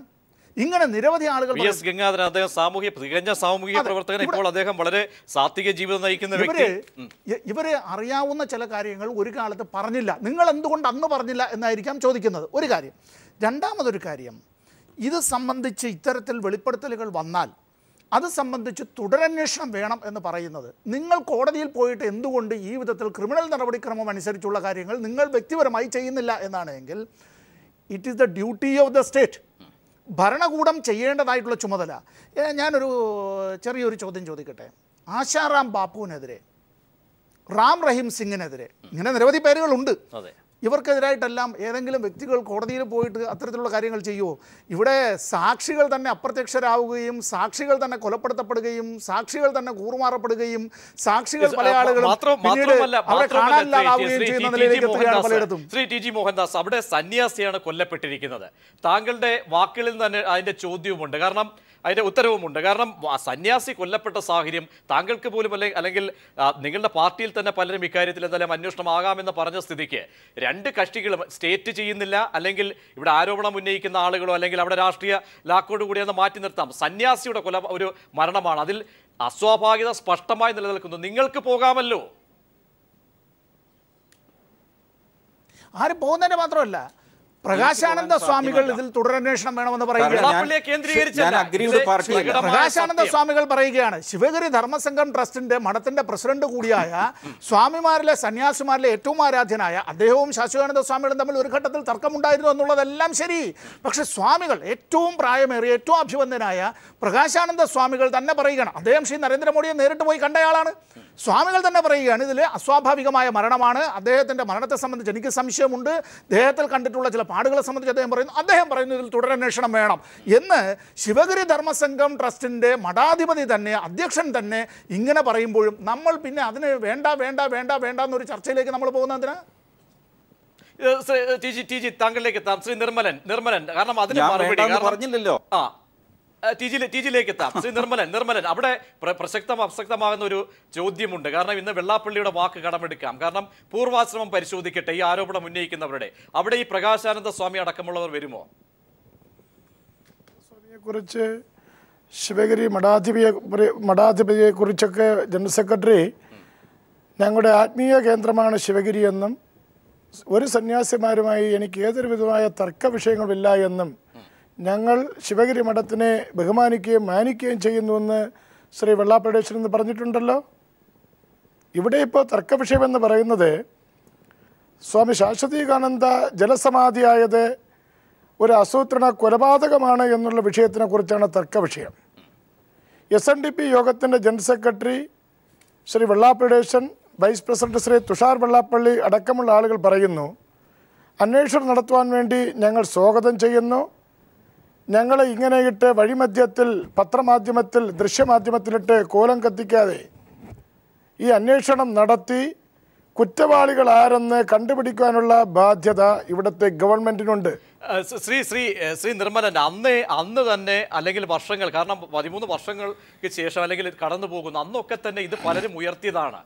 ഇങ്ങനെ നിരവധി ആളുകൾ. ഗംഗാധരൻ അദ്ദേഹം തികഞ്ഞ സാമൂഹിക പ്രവർത്തകൻ. ഇപ്പോൾ അദ്ദേഹം വളരെ സാത്വിക ജീവിതം നയിക്കുന്ന വ്യക്തി. ഇവരെ അറിയാവുന്ന ചില കാര്യങ്ങൾ ഒരു കാലത്ത് പറഞ്ഞില്ല. നിങ്ങൾ എന്തുകൊണ്ട് അന്ന് പറഞ്ഞില്ല എന്നായിരിക്കാം ചോദിക്കുന്നത്. ഒരു കാര്യം. രണ്ടാമതൊരു കാര്യം, ഇത് സംബന്ധിച്ച് ഇത്തരത്തിൽ വെളിപ്പെടുത്തലുകൾ വന്നാൽ അത് സംബന്ധിച്ച് തുടരന്വേഷണം വേണം എന്ന് പറയുന്നത്, നിങ്ങൾ കോടതിയിൽ പോയിട്ട് എന്തുകൊണ്ട് ഈ വിധത്തിൽ ക്രിമിനൽ നടപടിക്രമം അനുസരിച്ചുള്ള കാര്യങ്ങൾ നിങ്ങൾ വ്യക്തിപരമായി ചെയ്യുന്നില്ല എന്നാണ് എങ്കിൽ it is the duty of the state. ഭരണകൂടം ചെയ്യേണ്ടതായിട്ടുള്ള ചുമതല. ഞാനൊരു ചെറിയൊരു ചോദ്യം ചോദിക്കട്ടെ. ആശാറാം ബാപ്പുവിനെതിരെ, റാം റഹീം സിംഗിനെതിരെ, ഇങ്ങനെ നിരവധി പേരുകളുണ്ട്. ഇവർക്കെതിരായിട്ടെല്ലാം ഏതെങ്കിലും വ്യക്തികൾ കോടതിയിൽ പോയിട്ട് അത്തരത്തിലുള്ള കാര്യങ്ങൾ ചെയ്യുമോ? ഇവിടെ സാക്ഷികൾ തന്നെ അപ്രത്യക്ഷരാവുകയും സാക്ഷികൾ തന്നെ കൊലപ്പെടുത്തപ്പെടുകയും സാക്ഷികൾ തന്നെ കൂറുമാറപ്പെടുകയും സാക്ഷികൾ പല ആളുകളും അവരെ കാണാനില്ലാതാവുകയും ചെയ്യുന്ന നിലയിലേക്ക് എത്തുകയാണ് പലയിടത്തും. ശ്രീ TG മോഹൻദാസ്, അവിടെ സന്യാസിയാണ് കൊല്ലപ്പെട്ടിരിക്കുന്നത്. താങ്കളുടെ വാക്കുകളിൽ തന്നെ അതിന്റെ ചോദ്യവുമുണ്ട്, കാരണം അതിൻ്റെ ഉത്തരവുമുണ്ട്. കാരണം സന്യാസി കൊല്ലപ്പെട്ട സാഹചര്യം താങ്കൾക്ക് പോലും അല്ലെങ്കിൽ നിങ്ങളുടെ പാർട്ടിയിൽ തന്നെ പലരും ഇക്കാര്യത്തിൽ എന്തായാലും അന്വേഷണം ആകാമെന്ന് പറഞ്ഞ സ്ഥിതിക്ക് രണ്ട് കക്ഷികളും സ്റ്റേറ്റ് ചെയ്യുന്നില്ല, അല്ലെങ്കിൽ ഇവിടെ ആരോപണം ഉന്നയിക്കുന്ന ആളുകളോ അല്ലെങ്കിൽ അവിടെ രാഷ്ട്രീയ ലാക്കോട് കൂടി ഒന്ന് മാറ്റി നിർത്താം. സന്യാസിയുടെ ഒരു മരണമാണ്, അതിൽ അസ്വാഭാവികത സ്പഷ്ടമായി നിലനിൽക്കുന്നു. നിങ്ങൾക്ക് പോകാമല്ലോ. ആരും പോകുന്നതിന് മാത്രമല്ല പ്രകാശാനന്ദ സ്വാമികൾ ഇതിൽ തുടരന്വേഷണം വേണമെന്ന് പറയുകയാണ്. പ്രകാശാനന്ദ സ്വാമികൾ പറയുകയാണ് ശിവഗിരി ധർമ്മസംഘം ട്രസ്റ്റിന്റെ മഠത്തിന്റെ പ്രസിഡന്റ് കൂടിയായ സ്വാമിമാരിലെ സന്യാസിമാരിലെ ഏറ്റവും ആരാധ്യനായ അദ്ദേഹവും ശാശ്വതാനന്ദ സ്വാമികളും തമ്മിൽ ഒരു ഘട്ടത്തിൽ തർക്കമുണ്ടായിരുന്നു എന്നുള്ളതെല്ലാം ശരി. പക്ഷെ സ്വാമികൾ ഏറ്റവും പ്രായമേറിയ ഏറ്റവും അഭിവന്ദനായ പ്രകാശാനന്ദ സ്വാമികൾ തന്നെ പറയുകയാണ്, അദ്ദേഹം ശ്രീ നരേന്ദ്രമോദിയെ നേരിട്ട് പോയി കണ്ടയാളാണ്. സ്വാമികൾ തന്നെ പറയുകയാണ് ഇതിൽ അസ്വാഭാവികമായ മരണമാണ്, അദ്ദേഹത്തിൻ്റെ മരണത്തെ സംബന്ധിച്ച് എനിക്ക് സംശയമുണ്ട്, അദ്ദേഹത്തിൽ കണ്ടിട്ടുള്ള ചില പാടുകളെ സംബന്ധിച്ച് അദ്ദേഹം പറയുന്നു ഇതിൽ തുടരന്വേഷണം വേണം എന്ന്. ശിവഗിരി ധർമ്മസംഘം ട്രസ്റ്റിൻ്റെ മഠാധിപതി തന്നെ അധ്യക്ഷൻ തന്നെ ഇങ്ങനെ പറയുമ്പോഴും നമ്മൾ പിന്നെ അതിന് വേണ്ട വേണ്ട വേണ്ട വേണ്ട എന്നൊരു ചർച്ചയിലേക്ക് നമ്മൾ പോകുന്നതിന് താങ്കളിലേക്ക് എത്താം. ശ്രീ നിർമ്മലൻ കാരണം അതിന് പറഞ്ഞില്ലല്ലോ. ടിജിയിലേക്ക് എത്താം. ശ്രീ നിർമ്മലൻ അവിടെ പ്രസക്തമാകുന്ന ഒരു ചോദ്യമുണ്ട്. കാരണം ഇന്ന് വെള്ളാപ്പള്ളിയുടെ വാക്ക് കടമെടുക്കാം. കാരണം പൂർവാശ്രമം പരിശോധിക്കട്ടെ ഈ ആരോപണം ഉന്നയിക്കുന്നവരുടെ അവിടെ ഈ പ്രകാശാനന്ദ സ്വാമി അടക്കമുള്ളവർ വരുമോ? സ്വാമിയെക്കുറിച്ച് ശിവഗിരി മഠാധിപതിയെ കുറിച്ചൊക്കെ ജനറൽ സെക്രട്ടറി ഞങ്ങളുടെ ആത്മീയ കേന്ദ്രമാണ് ശിവഗിരി എന്നും ഒരു സന്യാസിമാരുമായി എനിക്ക് ഏതൊരു വിധമായ തർക്ക വിഷയങ്ങളില്ല എന്നും ഞങ്ങൾ ശിവഗിരി മഠത്തിനെ ബഹുമാനിക്കുകയും മാനിക്കുകയും ചെയ്യുന്നുവെന്ന് ശ്രീ വെള്ളാപ്പള്ളി എന്ന് പറഞ്ഞിട്ടുണ്ടല്ലോ. ഇവിടെ ഇപ്പോൾ തർക്ക വിഷയമെന്ന് പറയുന്നത് സ്വാമി ശാശ്വതീകാനന്ദ ജലസമാധിയായത് ഒരു ആസൂത്രണ കൊലപാതകമാണ് എന്നുള്ള വിഷയത്തിനെ കുറിച്ചാണ് തർക്ക വിഷയം. SNDP യോഗത്തിൻ്റെ general secretary Shri Vellappally, vice president Shri Thushar Vellappally അടക്കമുള്ള ആളുകൾ പറയുന്നു അന്വേഷണം നടത്തുവാൻ വേണ്ടി ഞങ്ങൾ സ്വാഗതം ചെയ്യുന്നു. ഞങ്ങളെ ഇങ്ങനെയിട്ട് വഴിമധ്യത്തിൽ പത്രമാധ്യമത്തിൽ ദൃശ്യമാധ്യമത്തിലിട്ട് കോലം കത്തിക്കാതെ ഈ അന്വേഷണം നടത്തി കുറ്റവാളികൾ ആരെന്ന് കണ്ടുപിടിക്കാനുള്ള ബാധ്യത ഇവിടുത്തെ ഗവൺമെന്റിനുണ്ട്. ശ്രീ നിർമ്മലൻ അന്ന് തന്നെ അല്ലെങ്കിൽ വർഷങ്ങൾ, കാരണം 13 വർഷങ്ങൾക്ക് ശേഷം അല്ലെങ്കിൽ കടന്നു പോകുന്നു, അന്നൊക്കെ തന്നെ ഇത് പലരും ഉയർത്തിയതാണ്.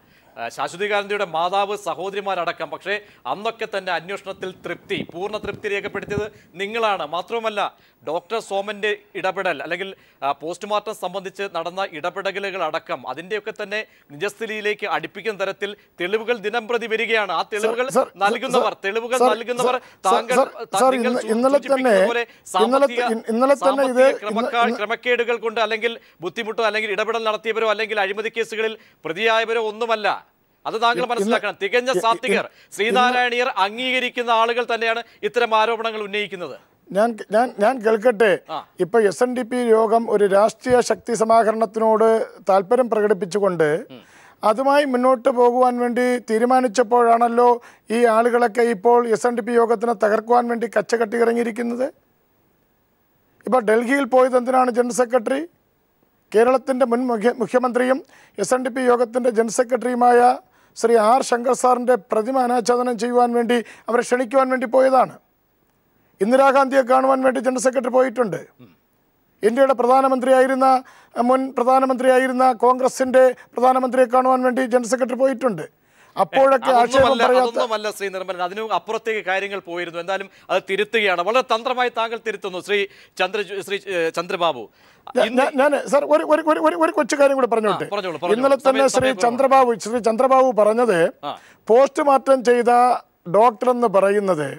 ശാശ്വതീകാനന്ദയുടെ മാതാവ് സഹോദരിമാരടക്കം. പക്ഷേ അന്നൊക്കെ തന്നെ അന്വേഷണത്തിൽ പൂർണ്ണ തൃപ്തി രേഖപ്പെടുത്തിയത് നിങ്ങളാണ്. മാത്രവുമല്ല ഡോക്ടർ സോമന്റെ ഇടപെടൽ അല്ലെങ്കിൽ പോസ്റ്റ്മോർട്ടം സംബന്ധിച്ച് നടന്ന ഇടപെടലുകൾ അടക്കം അതിൻ്റെയൊക്കെ തന്നെ നിജസ്ഥിതിയിലേക്ക് അടുപ്പിക്കുന്ന തരത്തിൽ തെളിവുകൾ ദിനംപ്രതി വരികയാണ്. ആ തെളിവുകൾ നൽകുന്നവർ ക്രമക്കേടുകൾ കൊണ്ട് അല്ലെങ്കിൽ ബുദ്ധിമുട്ടോ അല്ലെങ്കിൽ ഇടപെടൽ നടത്തിയവരോ അല്ലെങ്കിൽ അഴിമതി കേസുകളിൽ പ്രതിയായവരോ ഒന്നുമല്ല. അത് താങ്കൾ മനസ്സിലാക്കണം. തികഞ്ഞ സാത്വികർ ശ്രീനാരായണീയർ അംഗീകരിക്കുന്ന ആളുകൾ തന്നെയാണ് ഇത്തരം ആരോപണങ്ങൾ ഉന്നയിക്കുന്നത്. ഞാൻ കേൾക്കട്ടെ. ഇപ്പൊ SNDP യോഗം ഒരു രാഷ്ട്രീയ ശക്തി സമാഹരണത്തിനോട് താല്പര്യം പ്രകടിപ്പിച്ചുകൊണ്ട് അതുമായി മുന്നോട്ട് പോകുവാൻ വേണ്ടി തീരുമാനിച്ചപ്പോഴാണല്ലോ ഈ ആളുകളൊക്കെ ഇപ്പോൾ SNDP യോഗത്തിനെ തകർക്കുവാൻ വേണ്ടി കച്ചകെട്ടി ഇറങ്ങിയിരിക്കുന്നത്. ഇപ്പോൾ ഡൽഹിയിൽ പോയത് എന്തിനാണ് ജനറൽ സെക്രട്ടറി? കേരളത്തിൻ്റെ മുൻ മുഖ്യമന്ത്രിയും SNDP യോഗത്തിൻ്റെ ജനറൽ സെക്രട്ടറിയുമായ ശ്രീ R ശങ്കർ സാറിൻ്റെ പ്രതിമ അനാച്ഛാദനം ചെയ്യുവാൻ വേണ്ടി അവരെ ക്ഷണിക്കുവാൻ വേണ്ടി പോയതാണ്. ഇന്ദിരാഗാന്ധിയെ കാണുവാൻ വേണ്ടി ജനറൽ സെക്രട്ടറി പോയിട്ടുണ്ട്. ഇന്ത്യയുടെ മുൻ പ്രധാനമന്ത്രിയായിരുന്ന കോൺഗ്രസിൻ്റെ പ്രധാനമന്ത്രിയെ കാണുവാൻ വേണ്ടി ജനറൽ സെക്രട്ടറി പോയിട്ടുണ്ട്. അപ്പോഴൊക്കെ അതൊന്നുമല്ല ശ്രീ നിർമ്മലൻ, അതിനും അപ്പുറത്തേക്ക് കാര്യങ്ങൾ പോയിരുന്നു. എന്തായാലും അത് തിരുത്തുകയാണ്. വളരെ തന്ത്രമായി താങ്കൾ തിരുത്തുന്നു ശ്രീ ചന്ദ്രബാബു. ഞാൻ സാർ ഒരു കൊച്ചു കാര്യം കൂടെ പറഞ്ഞോട്ടെ. ഇന്നലെ തന്നെ ശ്രീ ചന്ദ്രബാബു പറഞ്ഞത് പോസ്റ്റ്മോർട്ടം ചെയ്ത ഡോക്ടർ എന്ന് പറയുന്നത്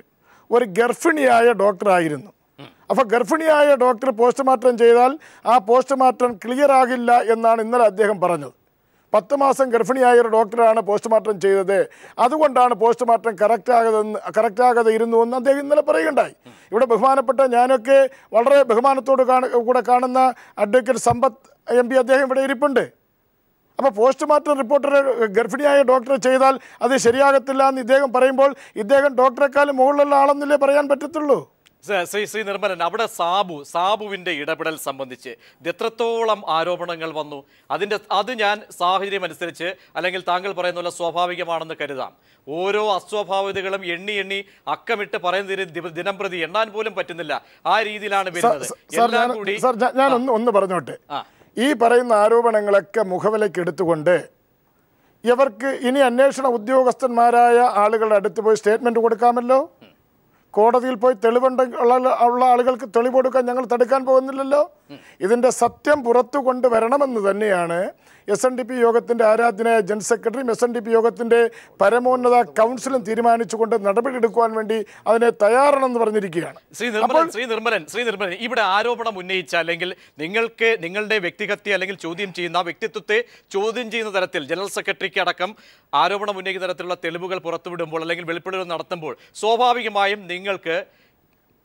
ഒരു ഗർഭിണിയായ ഡോക്ടറായിരുന്നു. അപ്പോൾ ഗർഭിണിയായ ഡോക്ടർ പോസ്റ്റ്മോർട്ടം ചെയ്താൽ ആ പോസ്റ്റ്മോർട്ടം ക്ലിയർ ആകില്ല എന്നാണ് ഇന്നലെ അദ്ദേഹം പറഞ്ഞത്. 10 മാസം ഗർഭിണിയായ ഒരു ഡോക്ടറാണ് പോസ്റ്റ്മോർട്ടം ചെയ്തത്, അതുകൊണ്ടാണ് പോസ്റ്റ്മോർട്ടം കറക്റ്റാകാതെ ഇരുന്നുവെന്ന് അദ്ദേഹം ഇന്നലെ പറയുകയുണ്ടായി. ഇവിടെ ബഹുമാനപ്പെട്ട ഞാനൊക്കെ വളരെ ബഹുമാനത്തോട് കൂടെ കാണുന്ന അഡ്വക്കേറ്റ് സമ്പത്ത് MP അദ്ദേഹം ഇവിടെ ഇരിപ്പുണ്ട്. അപ്പോൾ പോസ്റ്റ്മോർട്ടം റിപ്പോർട്ടർ ഗർഭിണിയായ ഡോക്ടർ ചെയ്താൽ അത് ശരിയാകത്തില്ല എന്ന് ഇദ്ദേഹം പറയുമ്പോൾ ഇദ്ദേഹം ഡോക്ടറെക്കാളും മുകളിലുള്ള ആളെന്നല്ലേ പറയാൻ പറ്റത്തുള്ളൂ. ശ്രീ നിർമ്മലൻ, അവിടെ സാബുവിൻ്റെ ഇടപെടൽ സംബന്ധിച്ച് എത്രത്തോളം ആരോപണങ്ങൾ വന്നു? അത് ഞാൻ സാഹചര്യം അനുസരിച്ച് അല്ലെങ്കിൽ താങ്കൾ പറയുന്ന പോലെ സ്വാഭാവികമാണെന്ന് കരുതാം. ഓരോ അസ്വാഭാവികതകളും എണ്ണി അക്കമിട്ട് പറയുന്ന ദിനം പ്രതി എണ്ണാൻ പോലും പറ്റുന്നില്ല. ആ രീതിയിലാണ് വരുന്നത്. ഞാൻ ഒന്ന് പറഞ്ഞോട്ടെ. ഈ പറയുന്ന ആരോപണങ്ങളൊക്കെ മുഖവിലേക്ക് എടുത്തുകൊണ്ട് ഇവർക്ക് ഇനി അന്വേഷണ ഉദ്യോഗസ്ഥന്മാരായ ആളുകളുടെ അടുത്ത് പോയി സ്റ്റേറ്റ്മെന്റ് കൊടുക്കാമല്ലോ. കോടതിയിൽ പോയി ഉള്ള ആളുകൾക്ക് തെളിവ് കൊടുക്കാൻ ഞങ്ങൾ തടുക്കാൻ പോകുന്നില്ലല്ലോ. ഇതിൻ്റെ സത്യം പുറത്തു കൊണ്ടുവരണമെന്ന് തന്നെയാണ് SNDP യോഗത്തിൻ്റെ ആരാധ്യനായ ജനറൽ സെക്രട്ടറിയും SNDP യോഗത്തിൻ്റെ പരമോന്നത കൗൺസിലും തീരുമാനിച്ചുകൊണ്ട് നടപടിയെടുക്കുവാൻ വേണ്ടി അതിനെ തയ്യാറാണെന്ന് പറഞ്ഞിരിക്കുകയാണ്. ശ്രീ നിർമ്മലൻ ഇവിടെ ആരോപണം ഉന്നയിച്ച അല്ലെങ്കിൽ നിങ്ങളുടെ വ്യക്തിഹത്യ അല്ലെങ്കിൽ ചോദ്യം ചെയ്യുന്ന വ്യക്തിത്വത്തെ ചോദ്യം ചെയ്യുന്ന തരത്തിൽ ജനറൽ സെക്രട്ടറിക്ക് അടക്കം ആരോപണം ഉന്നയിക്കുന്ന തരത്തിലുള്ള തെളിവുകൾ പുറത്തുവിടുമ്പോൾ അല്ലെങ്കിൽ വെളിപ്പെടുത്തൽ നടത്തുമ്പോൾ സ്വാഭാവികമായും നിങ്ങൾക്ക്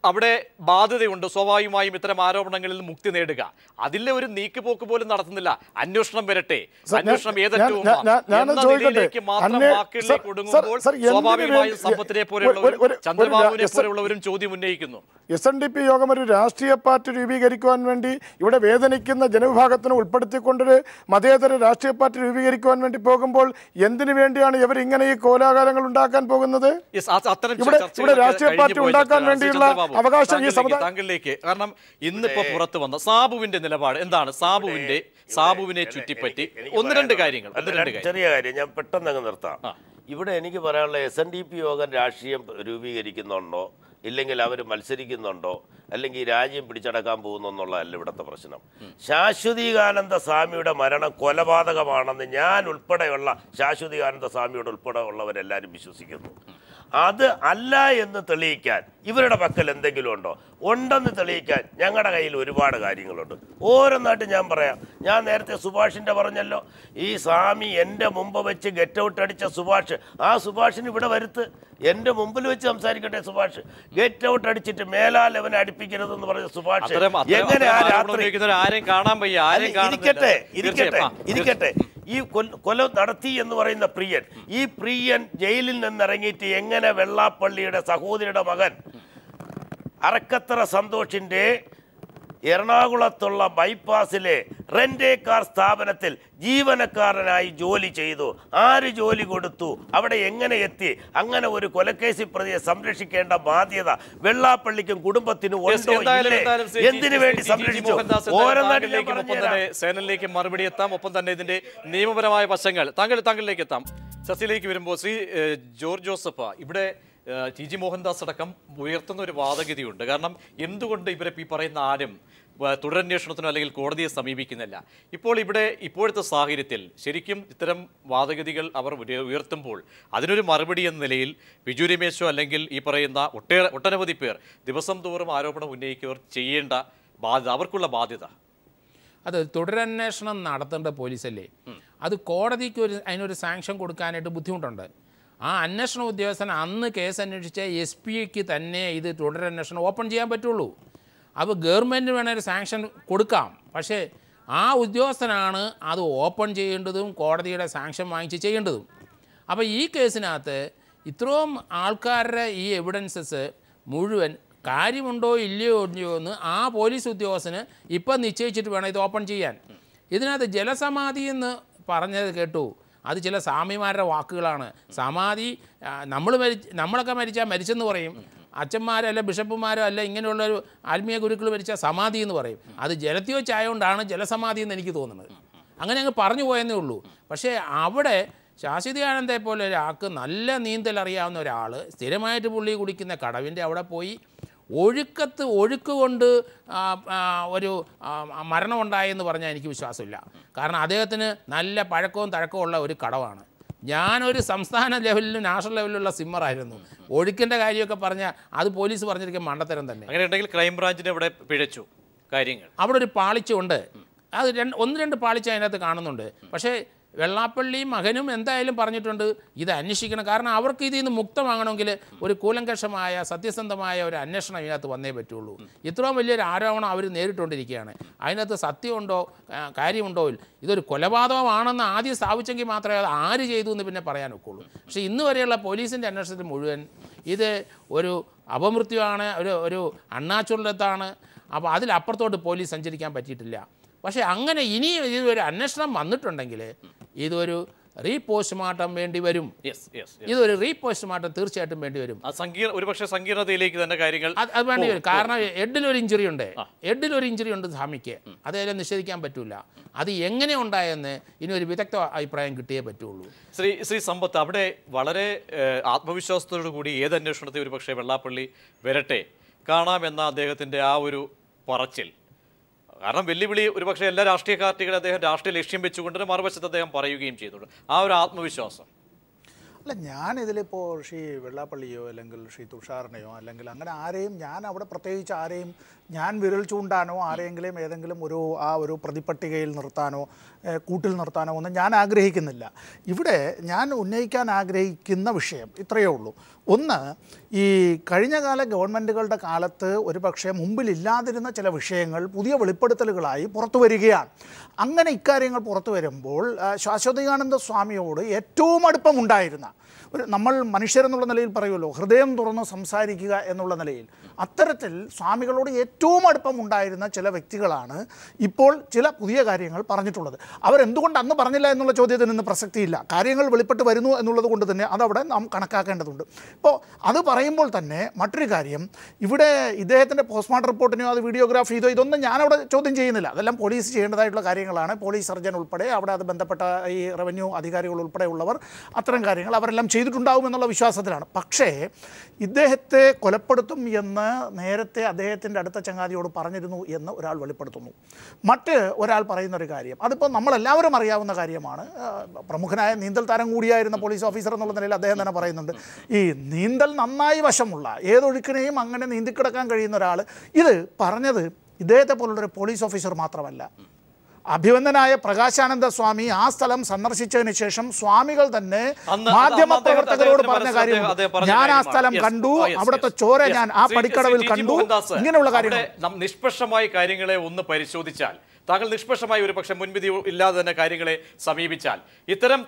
അവിടെ ബാധ്യതയുണ്ട്. സ്വാഭാവികമായും ഇത്തരം ആരോപണങ്ങളിൽ നിന്ന് മുക്തി നേടുക. അതിലെ ഒരു നീക്കുപോക്ക് പോലും നടത്തുന്നില്ല. അന്വേഷണം വരട്ടെ, അന്വേഷണം ഏതറ്റവും മാത്രം വാക്കുകളിലേക്ക് ഒടുങ്ങുമ്പോൾ സ്വാഭാവികമായും സമ്പത്തിനെ പോലെയുള്ളവരും ചന്ദ്രബാബുവിനെ പോലെയുള്ളവരും ചോദ്യം ഉന്നയിക്കുന്നു. SNDP യോഗം ഒരു രാഷ്ട്രീയ പാർട്ടി രൂപീകരിക്കുവാൻ വേണ്ടി ഇവിടെ വേദനിക്കുന്ന ജനവിഭാഗത്തിന് ഉൾപ്പെടുത്തിക്കൊണ്ടൊരു മതേതര രാഷ്ട്രീയ പാർട്ടി രൂപീകരിക്കുവാൻ വേണ്ടി പോകുമ്പോൾ എന്തിനു വേണ്ടിയാണ് ഇവർ ഇങ്ങനെ ഈ കോലാഹലങ്ങൾ ഉണ്ടാക്കാൻ പോകുന്നത്? ഇവിടെ രാഷ്ട്രീയ പാർട്ടി ഉണ്ടാക്കാൻ വേണ്ടിയുള്ള അവകാശം ഈ താങ്കളിലേക്ക്. കാരണം ഇന്നിപ്പോ പുറത്തു വന്ന സാബുവിന്റെ നിലപാട് എന്താണ്? സാബുവിനെ ചുറ്റിപ്പറ്റി ഒന്ന് രണ്ട് കാര്യങ്ങൾ ചെറിയ കാര്യം ഞാൻ പെട്ടെന്ന് അങ്ങ് നിർത്താം. ഇവിടെ എനിക്ക് പറയാനുള്ള SNDP യോഗം രാഷ്ട്രീയം രൂപീകരിക്കുന്നുണ്ടോ ഇല്ലെങ്കിൽ അവർ മത്സരിക്കുന്നുണ്ടോ അല്ലെങ്കിൽ രാജ്യം പിടിച്ചടക്കാൻ പോകുന്നുള്ളതല്ല ഇവിടുത്തെ പ്രശ്നം. ശാശ്വതീകാനന്ദ സ്വാമിയുടെ മരണം കൊലപാതകമാണെന്ന് ഞാൻ ഉൾപ്പെടെയുള്ള ശാശ്വതീകാനന്ദ സ്വാമിയോട് ഉൾപ്പെടെ ഉള്ളവരെല്ലാവരും വിശ്വസിക്കുന്നു. അത് അല്ല എന്ന് തെളിയിക്കാൻ ഇവരുടെ പക്കൽ എന്തെങ്കിലും ഉണ്ടെന്ന് തെളിയിക്കാൻ ഞങ്ങളുടെ കയ്യിൽ ഒരുപാട് കാര്യങ്ങളുണ്ട്. ഓരോന്നായിട്ട് ഞാൻ പറയാം. ഞാൻ നേരത്തെ സുഭാഷിൻ്റെ പറഞ്ഞല്ലോ, ഈ സ്വാമി എൻ്റെ മുമ്പ് വെച്ച് ഗെറ്റ് ഔട്ട് അടിച്ച സുഭാഷ്, ആ സുഭാഷിന് ഇവിടെ വരുത്ത്, എൻ്റെ മുമ്പിൽ വെച്ച് സംസാരിക്കട്ടെ സുഭാഷ്. ഗെറ്റ് ഔട്ട് അടിച്ചിട്ട് മേലാൽ അവനെ അടുപ്പിക്കരുതെന്ന് പറഞ്ഞ സുഭാഷ് എങ്ങനെ ആ രാത്രി ഇരിക്കട്ടെ ഈ കൊല നടത്തി എന്ന് പറയുന്ന പ്രിയൻ, ഈ പ്രിയൻ ജയിലിൽ നിന്നിറങ്ങിയിട്ട് എങ്ങനെ വെള്ളാപ്പള്ളിയുടെ സഹോദരിയുടെ മകൻ അറക്കത്തറ സന്തോഷിൻ്റെ എറണാകുളത്തുള്ള ബൈപ്പാസിലെ റെന്റേ കാർ സ്ഥാപനത്തിൽ ജീവനക്കാരനായി ജോലി ചെയ്തു? ആര് ജോലി കൊടുത്തു? അവിടെ എങ്ങനെ എത്തി? അങ്ങനെ ഒരു കൊലക്കേസിൽ പ്രതിയെ സംരക്ഷിക്കേണ്ട ബാധ്യത വെള്ളാപ്പള്ളിക്കും കുടുംബത്തിനും ഉണ്ടോ? എന്തിനു വേണ്ടി സംരക്ഷിച്ചു? സേനലിലേക്ക് മറുപടി എത്താം. ഒപ്പം തന്നെ ഇതിന്റെ നിയമപരമായ വശങ്ങൾ താങ്കളിലേക്ക് എത്താം. ചർച്ചയിലേക്ക് വരുമ്പോൾ ശ്രീ ജോർജ് ജോസഫ്, ഇവിടെ TG മോഹൻദാസ് അടക്കം ഉയർത്തുന്ന ഒരു വാദഗതിയുണ്ട്. കാരണം എന്തുകൊണ്ട് ഇവരെ ഈ പറയുന്ന ആരും തുടരന്വേഷണത്തിനോ അല്ലെങ്കിൽ കോടതിയെ സമീപിക്കുന്നില്ല? ഇപ്പോഴത്തെ സാഹചര്യത്തിൽ ശരിക്കും ഇത്തരം വാദഗതികൾ അവർ ഉയർത്തുമ്പോൾ അതിനൊരു മറുപടി എന്ന നിലയിൽ ബിജു രമേശോ അല്ലെങ്കിൽ ഈ പറയുന്ന ഒട്ടനവധി പേർ ദിവസം തോറും ആരോപണം ഉന്നയിക്കുന്നവർ ചെയ്യേണ്ട ബാധ്യത, അവർക്കുള്ള ബാധ്യത അത് തുടരന്വേഷണം നടത്തേണ്ട പോലീസല്ലേ. അത് കോടതിക്ക് അതിനൊരു സാങ്ഷൻ കൊടുക്കാനായിട്ട് ബുദ്ധിമുട്ടുണ്ട്. ആ അന്വേഷണ ഉദ്യോഗസ്ഥൻ അന്ന് കേസ് അന്വേഷിച്ച SPക്ക് തന്നെ ഇത് തുടരന്വേഷണം ഓപ്പൺ ചെയ്യാൻ പറ്റുള്ളൂ. അപ്പോൾ ഗവൺമെൻറ് വേണേൽ ഒരു സാങ്ഷൻ കൊടുക്കാം. പക്ഷേ ആ ഉദ്യോഗസ്ഥനാണ് അത് ഓപ്പൺ ചെയ്യേണ്ടതും കോടതിയുടെ സാങ്ഷൻ വാങ്ങിച്ച് ചെയ്യേണ്ടതും. അപ്പോൾ ഈ കേസിനകത്ത് ഇത്രയും ആൾക്കാരുടെ ഈ എവിഡൻസസ് മുഴുവൻ കാര്യമുണ്ടോ ഇല്ലയോ എന്ന് ആ പോലീസ് ഉദ്യോഗസ്ഥന് ഇപ്പം നിശ്ചയിച്ചിട്ട് വേണം ഇത് ഓപ്പൺ ചെയ്യാൻ. ഇതിനകത്ത് ജലസമാധി എന്ന് പറഞ്ഞത് കേട്ടു. അത് ചില സ്വാമിമാരുടെ വാക്കുകളാണ്. സമാധി നമ്മളൊക്കെ മരിച്ചാൽ മരിച്ചെന്ന് പറയും. അച്ഛന്മാരല്ല ബിഷപ്പുമാരോ അല്ല ഇങ്ങനെയുള്ളൊരു ആത്മീയ ഗുരുക്കൾ മരിച്ചാൽ സമാധി എന്ന് പറയും. അത് ജലത്തിൽ വെച്ചായതുകൊണ്ടാണ് ജലസമാധി എന്ന് എനിക്ക് തോന്നുന്നത്. അങ്ങനെ അങ്ങ് പറഞ്ഞു പോയെന്നേ ഉള്ളൂ. പക്ഷേ അവിടെ ശാശ്വതീകാനന്ദയെ പോലെ ഒരാൾക്ക് നല്ല നീന്തൽ അറിയാവുന്ന ഒരാൾ സ്ഥിരമായിട്ട് പുള്ളി കുടിക്കുന്ന കടവിൻ്റെ അവിടെ പോയി ഒഴുക്ക് കൊണ്ട് ഒരു മരണമുണ്ടായെന്ന് പറഞ്ഞാൽ എനിക്ക് വിശ്വാസമില്ല. കാരണം അദ്ദേഹത്തിന് നല്ല പഴക്കവും തഴക്കവും ഉള്ള ഒരു കടവാണ്. ഞാനൊരു സംസ്ഥാന ലെവലിലും നാഷണൽ ലെവലിലുള്ള സിമ്മറായിരുന്നു. ഒഴുക്കിൻ്റെ കാര്യമൊക്കെ പറഞ്ഞാൽ അത് പോലീസ് പറഞ്ഞിരിക്കും മണ്ടത്തരം തന്നെ. അങ്ങനെ ഉണ്ടെങ്കിൽ ക്രൈംബ്രാഞ്ചിനെ അവിടെ പിഴച്ചു കാര്യങ്ങൾ. അവിടെ ഒരു പാളിച്ച ഉണ്ട്. അത് ഒന്ന് രണ്ട് പാളിച്ച അതിനകത്ത് കാണുന്നുണ്ട്. പക്ഷേ വെള്ളാപ്പള്ളിയും മകനും എന്തായാലും പറഞ്ഞിട്ടുണ്ട് ഇത് അന്വേഷിക്കണം. കാരണം അവർക്ക് ഇതിൽ നിന്ന് മുക്തമാകണമെങ്കിൽ ഒരു കൂലങ്കഷമായ സത്യസന്ധമായ ഒരു അന്വേഷണം ഇതിനകത്ത് വന്നേ പറ്റുള്ളൂ. ഇത്രയും വലിയൊരു ആരോപണം അവർ നേരിട്ടുകൊണ്ടിരിക്കുകയാണ്. അതിനകത്ത് സത്യമുണ്ടോ കാര്യമുണ്ടോ ഇതൊരു കൊലപാതകമാണെന്ന് ആദ്യം സ്ഥാപിച്ചെങ്കിൽ മാത്രമേ അത് ആര് ചെയ്തു എന്ന് പിന്നെ പറയാൻ ഒക്കുള്ളൂ. പക്ഷേ ഇന്ന് വരെയുള്ള പോലീസിൻ്റെ അന്വേഷണത്തിൽ മുഴുവൻ ഇത് ഒരു അപമൃത്യുവാണ്, ഒരു അണ്ണാച്ചുരുളത്താണ്. അപ്പോൾ അതിലപ്പുറത്തോട്ട് പോലീസ് സഞ്ചരിക്കാൻ പറ്റിയിട്ടില്ല. പക്ഷേ അങ്ങനെ ഇനി ഇതൊരു അന്വേഷണം വന്നിട്ടുണ്ടെങ്കിൽ ഇതൊരു റീപോസ്റ്റ്മോർട്ടം വേണ്ടി വരും. ഇതൊരു റീപോസ്റ്റ്മോർട്ടം തീർച്ചയായിട്ടും വേണ്ടി വരും. ഒരുപക്ഷെ സങ്കീർണതയിലേക്ക് തന്നെ കാര്യങ്ങൾ അത് വേണ്ടി വരും. കാരണം ഹെഡിലൊരു ഇഞ്ചുറി ഉണ്ട് സ്വാമിക്ക്, അതെല്ലാം നിഷേധിക്കാൻ പറ്റില്ല. അത് എങ്ങനെ ഉണ്ടായെന്ന് ഇനി ഒരു വിദഗ്ധ അഭിപ്രായം കിട്ടിയേ പറ്റുള്ളൂ. ശ്രീ സമ്പത്ത്, അവിടെ വളരെ ആത്മവിശ്വാസത്തോടു കൂടി ഏത് അന്വേഷണത്തെ ഒരു പക്ഷേ വെള്ളാപ്പള്ളി വരട്ടെ കാണാമെന്ന അദ്ദേഹത്തിൻ്റെ ആ ഒരു പറച്ചിൽ, കാരണം വെല്ലുവിളി ഒരുപക്ഷെ എല്ലാ രാഷ്ട്രീയ പാർട്ടികളെ അദ്ദേഹം രാഷ്ട്രീയ ലക്ഷ്യം വെച്ചുകൊണ്ട് മറുവശത്ത് അദ്ദേഹം പറയുകയും ചെയ്തിട്ടുണ്ട്. ആ ഒരു ആത്മവിശ്വാസം അല്ല, ഞാനിതിലിപ്പോൾ ശ്രീ വെള്ളാപ്പള്ളിയോ അല്ലെങ്കിൽ ശ്രീ തുഷാറിനെയോ അല്ലെങ്കിൽ അങ്ങനെ ആരെയും ഞാൻ അവിടെ പ്രത്യേകിച്ച് ആരെയും ഞാൻ വിരൽ ചൂണ്ടാനോ ആരെങ്കിലും ഏതെങ്കിലും ഒരു പ്രതിപട്ടികയിൽ നിർത്താനോ കൂട്ടിൽ നിർത്താനോ ഒന്നും ഞാൻ ആഗ്രഹിക്കുന്നില്ല. ഇവിടെ ഞാൻ ഉന്നയിക്കാൻ ആഗ്രഹിക്കുന്ന വിഷയം ഇത്രയേ ഉള്ളൂ. ഒന്ന്, ഈ കഴിഞ്ഞകാല ഗവൺമെൻറ്റുകളുടെ കാലത്ത് ഒരു പക്ഷേ മുമ്പിലില്ലാതിരുന്ന ചില വിഷയങ്ങൾ പുതിയ വെളിപ്പെടുത്തലുകളായി പുറത്തു വരികയാണ്. അങ്ങനെ ഇക്കാര്യങ്ങൾ പുറത്തു വരുമ്പോൾ ശാശ്വതാനന്ദ സ്വാമിയോട് ഏറ്റവും അടുപ്പമുണ്ടായിരുന്ന നമ്മൾ മനുഷ്യരെന്നുള്ള നിലയിൽ പറയുമല്ലോ, ഹൃദയം തുറന്ന് സംസാരിക്കുക എന്നുള്ള നിലയിൽ അത്തരത്തിൽ സ്വാമികളോട് ഏറ്റവും അടുപ്പമുണ്ടായിരുന്ന ചില വ്യക്തികളാണ് ഇപ്പോൾ ചില പുതിയ കാര്യങ്ങൾ പറഞ്ഞിട്ടുള്ളത്. അവരെന്തുകൊണ്ട് അന്ന് പറഞ്ഞില്ല എന്നുള്ള ചോദ്യത്തിന് ഇന്ന് പ്രസക്തിയില്ല. കാര്യങ്ങൾ വെളിപ്പെട്ട് വരുന്നു എന്നുള്ളത് കൊണ്ട് തന്നെ അതവിടെ നാം കണക്കാക്കേണ്ടതുണ്ട്. ഇപ്പോൾ അത് പറയുമ്പോൾ തന്നെ മറ്റൊരു കാര്യം, ഇവിടെ ഇദ്ദേഹത്തിൻ്റെ പോസ്റ്റ്മോർട്ടം റിപ്പോർട്ടിനെയോ അത് വീഡിയോഗ്രാഫി ചെയ്തോ ഇതൊന്നും ഞാനവിടെ ചോദ്യം ചെയ്യുന്നില്ല. അതെല്ലാം പോലീസ് ചെയ്യേണ്ടതായിട്ടുള്ള കാര്യങ്ങളാണ്. പോലീസ് സർജൻ ഉൾപ്പെടെ അവിടെ അത് ബന്ധപ്പെട്ട ഈ റവന്യൂ അധികാരികൾ ഉൾപ്പെടെയുള്ളവർ അത്തരം കാര്യങ്ങൾ അവരെല്ലാം ചെയ്തിട്ടുണ്ടാവും എന്നുള്ള വിശ്വാസത്തിലാണ്. പക്ഷേ ഇദ്ദേഹത്തെ കൊലപ്പെടുത്തും എന്ന് നേരത്തെ അദ്ദേഹത്തിൻ്റെ അടുത്ത ചങ്ങാതിയോട് പറഞ്ഞിരുന്നു എന്ന് ഒരാൾ വെളിപ്പെടുത്തുന്നു. മറ്റ് ഒരാൾ പറയുന്നൊരു കാര്യം, അതിപ്പോൾ നമ്മളെല്ലാവരും അറിയാവുന്ന കാര്യമാണ്. പ്രമുഖനായ നീന്തൽ താരം കൂടിയായിരുന്ന പോലീസ് ഓഫീസർ എന്നുള്ള നിലയിൽ അദ്ദേഹം തന്നെ പറയുന്നുണ്ട്, ഈ നീന്തൽ നന്നായി വശമുള്ള ഏതൊഴുക്കിനെയും അങ്ങനെ നീന്തിക്കിടക്കാൻ കഴിയുന്ന ഒരാൾ ഇത് പറഞ്ഞത് ഇദ്ദേഹത്തെ പോലുള്ളൊരു പോലീസ് ഓഫീസർ മാത്രമല്ല. അഭിവന്ദനായ പ്രകാശാനന്ദ സ്വാമി ആ സ്ഥലം സന്ദർശിച്ചതിന് ശേഷം സ്വാമികൾ തന്നെ മാധ്യമപ്രവർത്തകരോട് പറഞ്ഞ കാര്യം, ഞാൻ ആ സ്ഥലം കണ്ടു, അവിടുത്തെ ചോര ഞാൻ ആ പടിക്കടവിൽ കണ്ടു, ഇങ്ങനെയുള്ള കാര്യങ്ങൾ. നിഷ്പക്ഷമായ കാര്യങ്ങളെ ഒന്ന് പരിശോധിച്ചാൽ, താങ്കൾ നിഷ്പക്ഷമായി ഒരു പക്ഷേ മുൻവിധി ഇല്ലാതെ തന്നെ കാര്യങ്ങളെ സമീപിച്ചാൽ ഇത്തരം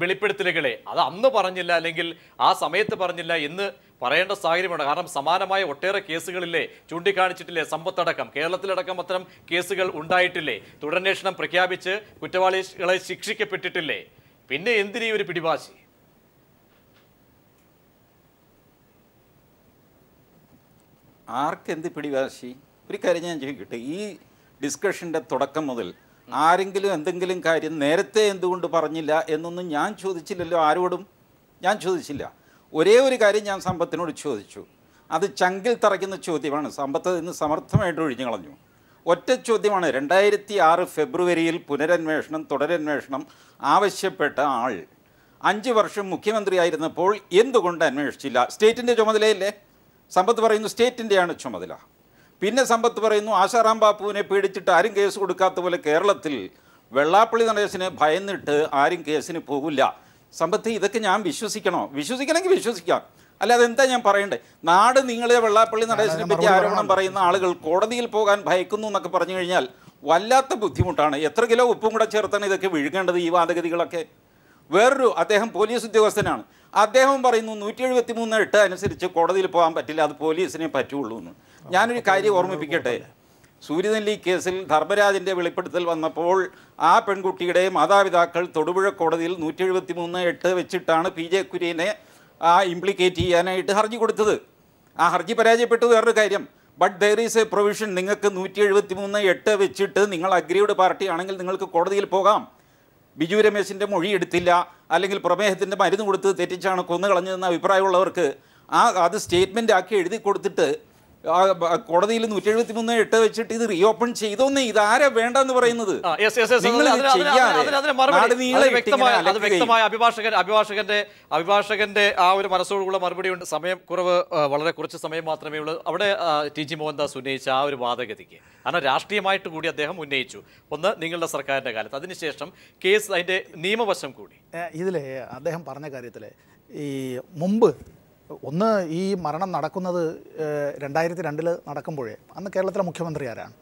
വെളിപ്പെടുത്തലുകളെ അത് അന്ന് പറഞ്ഞില്ല അല്ലെങ്കിൽ ആ സമയത്ത് പറഞ്ഞില്ല എന്ന് പറയേണ്ട സാഹചര്യമുണ്ട്. കാരണം സമാനമായ ഒട്ടേറെ കേസുകളില്ലേ ചൂണ്ടിക്കാണിച്ചിട്ടില്ലേ, സമ്പത്തടക്കം കേരളത്തിലടക്കം അത്തരം കേസുകൾ ഉണ്ടായിട്ടില്ലേ, തുടരന്വേഷണം പ്രഖ്യാപിച്ച് കുറ്റവാളികളെ ശിക്ഷിക്കപ്പെട്ടിട്ടില്ലേ, പിന്നെ എന്തിനീ ഒരു പിടിവാശി? ആർക്കെന്ത് പിടിവാശി? ഒരു കാര്യം ഞാൻ ചോദിക്കട്ടെ, ഈ ഡിസ്കഷൻ്റെ തുടക്കം മുതൽ ആരെങ്കിലും എന്തെങ്കിലും കാര്യം നേരത്തെ എന്തുകൊണ്ട് പറഞ്ഞില്ല എന്നൊന്നും ഞാൻ ചോദിച്ചില്ലല്ലോ, ആരോടും ഞാൻ ചോദിച്ചില്ല. ഒരേ ഒരു കാര്യം ഞാൻ സമ്പത്തിനോട് ചോദിച്ചു, അത് ചങ്കിൽ തറയ്ക്കുന്ന ചോദ്യമാണ്. സമ്പത്ത് ഇന്ന് സമർത്ഥമായിട്ട് ഒഴിഞ്ഞു കളഞ്ഞു. ഒറ്റ ചോദ്യമാണ്. 2006 ഫെബ്രുവരിയിൽ പുനരന്വേഷണം തുടരന്വേഷണം ആവശ്യപ്പെട്ട ആൾ 5 വർഷം മുഖ്യമന്ത്രിയായിരുന്നപ്പോൾ എന്തുകൊണ്ട് അന്വേഷിച്ചില്ല? സ്റ്റേറ്റിൻ്റെ ചുമതലയല്ലേ? സമ്പത്ത് പറയുന്നു സ്റ്റേറ്റിൻ്റെയാണ് ചുമതല. പിന്നെ സമ്പത്ത് പറയുന്നു ആശാറാം ബാപ്പുവിനെ പേടിച്ചിട്ട് ആരും കേസ് കൊടുക്കാത്ത പോലെ കേരളത്തിൽ വെള്ളാപ്പള്ളി നടേശനെ ഭയന്നിട്ട് ആരും കേസിന് പോകില്ല. സമ്പത്ത്, ഇതൊക്കെ ഞാൻ വിശ്വസിക്കണോ? വിശ്വസിക്കണമെങ്കിൽ വിശ്വസിക്കാം, അല്ലാതെ എന്താ ഞാൻ പറയണ്ടേ? നാട് നിങ്ങളെ വെള്ളാപ്പള്ളി നടേശനെ പറ്റി ആരോപണം പറയുന്ന ആളുകൾ കോടതിയിൽ പോകാൻ ഭയക്കുന്നു എന്നൊക്കെ പറഞ്ഞു കഴിഞ്ഞാൽ വല്ലാത്ത ബുദ്ധിമുട്ടാണ്. എത്ര കിലോ ഉപ്പും കൂടെ ചേർത്താണ് ഇതൊക്കെ വിഴുകേണ്ടത്, ഈ വാദഗതികളൊക്കെ? വേറൊരു അദ്ദേഹം പോലീസ് ഉദ്യോഗസ്ഥനാണ്. അദ്ദേഹം പറയുന്നു 173(8) അനുസരിച്ച് കോടതിയിൽ പോകാൻ പറ്റില്ല, അത് പോലീസിനെ പറ്റുള്ളൂ എന്ന്. ഞാനൊരു കാര്യം ഓർമ്മിപ്പിക്കട്ടെ. സൂര്യനെല്ലി കേസിൽ ധർമ്മരാജിൻ്റെ വെളിപ്പെടുത്തൽ വന്നപ്പോൾ ആ പെൺകുട്ടിയുടെ മാതാപിതാക്കൾ തൊടുപുഴ കോടതിയിൽ 173(8) വെച്ചിട്ടാണ് PJ കുര്യനെ ഇംപ്ലിക്കേറ്റ് ചെയ്യാനായിട്ട് ഹർജി കൊടുത്തത്. ആ ഹർജി പരാജയപ്പെട്ടു. വേറൊരു കാര്യം, but there is a provision, നിങ്ങൾക്ക് 173(8) വെച്ചിട്ട് നിങ്ങൾ അഗ്രീഡ് പാർട്ടി ആണെങ്കിൽ നിങ്ങൾക്ക് കോടതിയിൽ പോകാം. ബിജു രമേശിൻ്റെ മൊഴി എടുത്തില്ല, അല്ലെങ്കിൽ പ്രമേഹത്തിൻ്റെ മരുന്ന് കൊടുത്ത് തെറ്റിച്ചാണ് കൊന്നു കളഞ്ഞതെന്ന അഭിപ്രായമുള്ളവർക്ക് അത് സ്റ്റേറ്റ്മെൻ്റ് ആക്കി എഴുതി കൊടുത്തിട്ട് കോടതിയിൽ 173(8) വെച്ചിട്ട് ഇത് റീഓപ്പൺ ചെയ്തോന്നേ. ഇതാരാ വേണ്ടെന്ന് പറയുന്നത്? അഭിഭാഷകന്റെ ആ ഒരു മനസ്സോടുകൂടെ മറുപടിയുണ്ട്. സമയം കുറവ്, വളരെ കുറച്ച് സമയം മാത്രമേ ഉള്ളൂ. അവിടെ TG മോഹൻദാസ് ഉന്നയിച്ച ആ ഒരു വാദഗതിക്ക് കാരണം രാഷ്ട്രീയമായിട്ട് കൂടി അദ്ദേഹം ഉന്നയിച്ചു. ഒന്ന്, നിങ്ങളുടെ സർക്കാരിൻ്റെ കാലത്ത്, അതിനുശേഷം കേസ് അതിൻ്റെ നിയമവശം കൂടി. ഇതിൽ അദ്ദേഹം പറഞ്ഞ കാര്യത്തിൽ ഈ മുമ്പ് ഒന്ന്, ഈ മരണം നടക്കുന്നത് 2002 നടക്കുമ്പോഴേ അന്ന് കേരളത്തിലെ മുഖ്യമന്ത്രി ആരാണ്?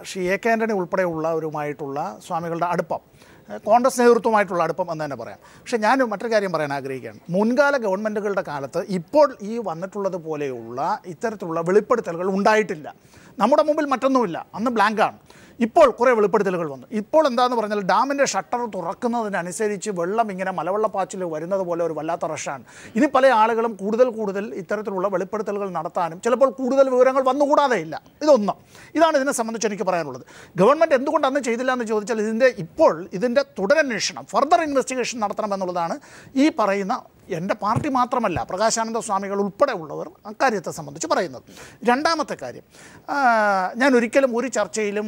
ശ്രീ AK ആൻ്റണി ഉൾപ്പെടെയുള്ളവരുമായിട്ടുള്ള സ്വാമികളുടെ അടുപ്പം, കോൺഗ്രസ് നേതൃത്വമായിട്ടുള്ള അടുപ്പം എന്ന് തന്നെ പറയാം. പക്ഷേ ഞാൻ മറ്റൊരു കാര്യം പറയാൻ ആഗ്രഹിക്കുകയാണ്. മുൻകാല ഗവൺമെൻറ്റുകളുടെ കാലത്ത് ഇപ്പോൾ ഈ വന്നിട്ടുള്ളത് പോലെയുള്ള ഇത്തരത്തിലുള്ള വെളിപ്പെടുത്തലുകൾ ഉണ്ടായിട്ടില്ല. നമ്മുടെ മുമ്പിൽ മറ്റൊന്നുമില്ല, അന്ന് ബ്ലാങ്കാണ്. ഇപ്പോൾ കുറേ വെളിപ്പെടുത്തലുകൾ വന്നു. ഇപ്പോൾ എന്താണെന്ന് പറഞ്ഞാൽ ഡാമിൻ്റെ ഷട്ടർ തുറക്കുന്നതിനനുസരിച്ച് വെള്ളം ഇങ്ങനെ മലവെള്ളപ്പാച്ചിൽ വരുന്നത് പോലെ ഒരു വല്ലാത്ത റഷാണ്. ഇനി പല ആളുകളും കൂടുതൽ ഇത്തരത്തിലുള്ള വെളിപ്പെടുത്തലുകൾ നടത്താനും ചിലപ്പോൾ കൂടുതൽ വിവരങ്ങൾ വന്നുകൂടാതെ ഇല്ല. ഇതാണ് ഇതിനെ സംബന്ധിച്ച് എനിക്ക് പറയാനുള്ളത്. ഗവൺമെൻറ് എന്തുകൊണ്ട് അന്ന് ചെയ്തില്ല എന്ന് ചോദിച്ചാൽ ഇതിൻ്റെ തുടരന്വേഷണം, ഫർദർ ഇൻവെസ്റ്റിഗേഷൻ നടത്തണമെന്നുള്ളതാണ് ഈ പറയുന്ന എൻ്റെ പാർട്ടി മാത്രമല്ല പ്രകാശാനന്ദ സ്വാമികൾ ഉൾപ്പെടെ ഉള്ളവർ അക്കാര്യത്തെ സംബന്ധിച്ച് പറയുന്നത്. രണ്ടാമത്തെ കാര്യം, ഞാൻ ഒരിക്കലും ഒരു ചർച്ചയിലും